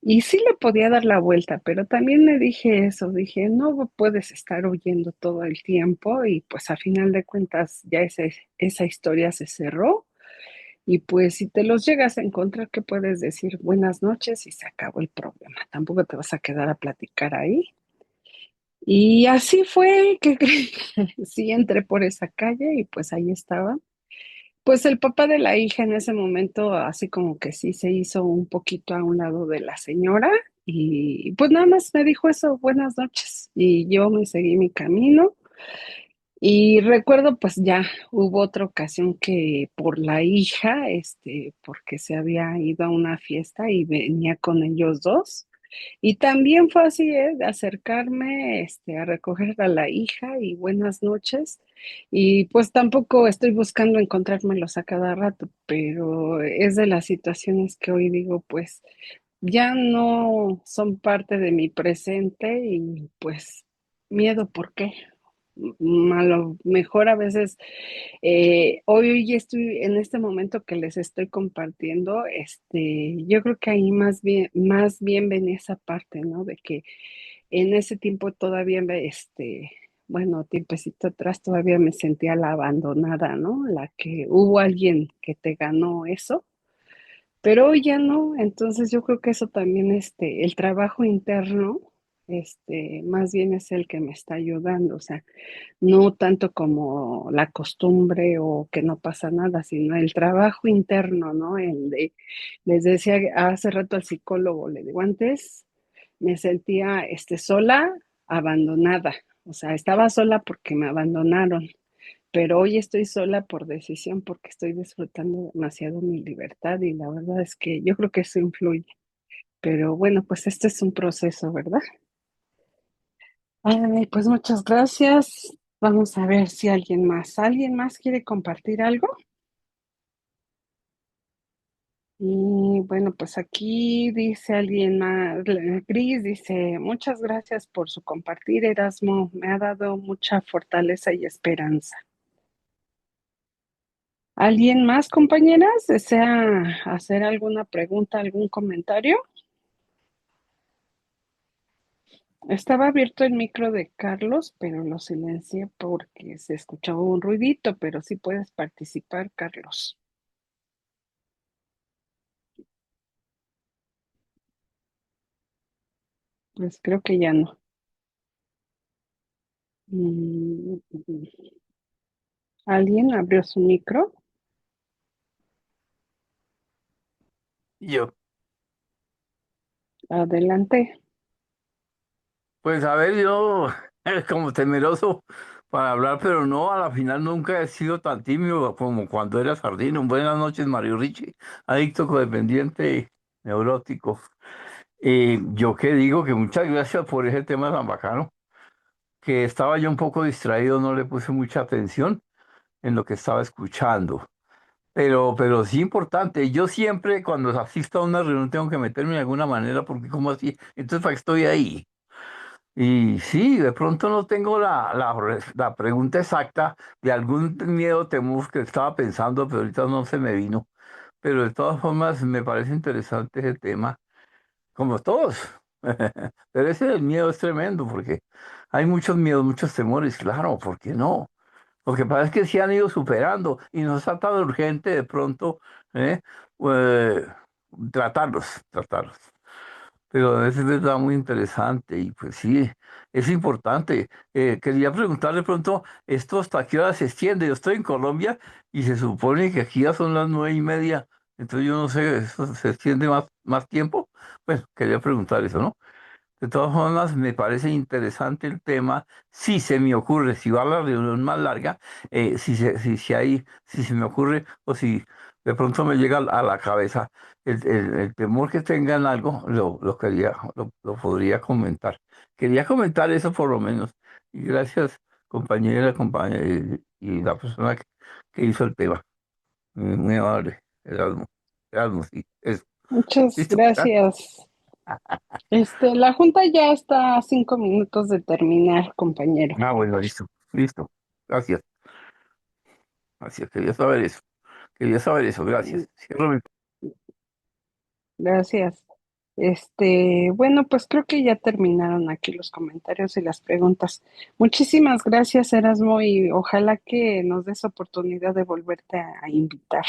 Y sí le podía dar la vuelta, pero también me dije eso, dije, no puedes estar huyendo todo el tiempo y pues a final de cuentas ya esa historia se cerró y pues si te los llegas a encontrar, ¿qué puedes decir? Buenas noches y se acabó el problema, tampoco te vas a quedar a platicar ahí. Y así fue que sí entré por esa calle y pues ahí estaba. Pues el papá de la hija en ese momento, así como que sí se hizo un poquito a un lado de la señora y pues nada más me dijo eso, buenas noches. Y yo me seguí mi camino y recuerdo pues ya hubo otra ocasión que por la hija, porque se había ido a una fiesta y venía con ellos dos. Y también fue así, de acercarme, a recoger a la hija y buenas noches. Y pues tampoco estoy buscando encontrármelos a cada rato, pero es de las situaciones que hoy digo, pues ya no son parte de mi presente y pues miedo, ¿por qué? A lo mejor a veces, hoy ya estoy en este momento que les estoy compartiendo, yo creo que ahí más bien venía esa parte, ¿no? De que en ese tiempo todavía, bueno, tiempecito atrás todavía me sentía la abandonada, ¿no? La que hubo alguien que te ganó eso, pero hoy ya no. Entonces yo creo que eso también, el trabajo interno más bien es el que me está ayudando, o sea, no tanto como la costumbre o que no pasa nada, sino el trabajo interno, ¿no? Les decía hace rato al psicólogo, le digo, antes me sentía sola, abandonada, o sea, estaba sola porque me abandonaron, pero hoy estoy sola por decisión porque estoy disfrutando demasiado mi libertad y la verdad es que yo creo que eso influye. Pero bueno, pues este es un proceso, ¿verdad? Ay, pues muchas gracias. Vamos a ver si alguien más quiere compartir algo. Y bueno, pues aquí dice alguien más, Gris dice, muchas gracias por su compartir, Erasmo, me ha dado mucha fortaleza y esperanza. ¿Alguien más, compañeras, desea hacer alguna pregunta, algún comentario? Estaba abierto el micro de Carlos, pero lo silencié porque se escuchaba un ruidito, pero sí puedes participar, Carlos. Pues creo que ya no. Mm, ¿Alguien abrió su micro? Yo, Adelante. pues a ver, yo como temeroso para hablar, pero no, a la final nunca he sido tan tímido como cuando era sardino. Buenas noches, Mario Richie, adicto, codependiente, neurótico. Yo que digo que muchas gracias por ese tema tan bacano, que estaba yo un poco distraído, no le puse mucha atención en lo que estaba escuchando. Pero sí importante, yo siempre cuando asisto a una reunión tengo que meterme de alguna manera porque como así, entonces ¿para qué estoy ahí? Y sí, de pronto no tengo la pregunta exacta de algún miedo, temor que estaba pensando, pero ahorita no se me vino. Pero de todas formas me parece interesante ese tema, como todos. Pero ese del miedo es tremendo porque hay muchos miedos, muchos temores, claro, ¿por qué no? Lo que pasa es que se han ido superando y no está tan urgente de pronto ¿eh? Eh, tratarlos. Pero es verdad muy interesante y pues sí, es importante. Quería preguntarle pronto, ¿esto hasta qué hora se extiende? Yo estoy en Colombia y se supone que aquí ya son las 9:30, entonces yo no sé, ¿eso se extiende más tiempo? Bueno, quería preguntar eso, ¿no? De todas formas, me parece interesante el tema. Si se me ocurre, si va a la reunión más larga, si se me ocurre o si de pronto me llega a la cabeza el temor que tenga en algo, lo podría comentar. Quería comentar eso por lo menos. Y gracias, compañera, y la persona que hizo el tema. Muy amable, Erasmo. Erasmo, sí. Eso. Muchas Listo. gracias. La junta ya está a 5 minutos de terminar, compañero. Bueno, listo. Gracias. Gracias, quería saber eso. Quería saber eso, gracias. Cierro mi... Gracias. Bueno, pues creo que ya terminaron aquí los comentarios y las preguntas. Muchísimas gracias, Erasmo, y ojalá que nos des oportunidad de volverte a invitar.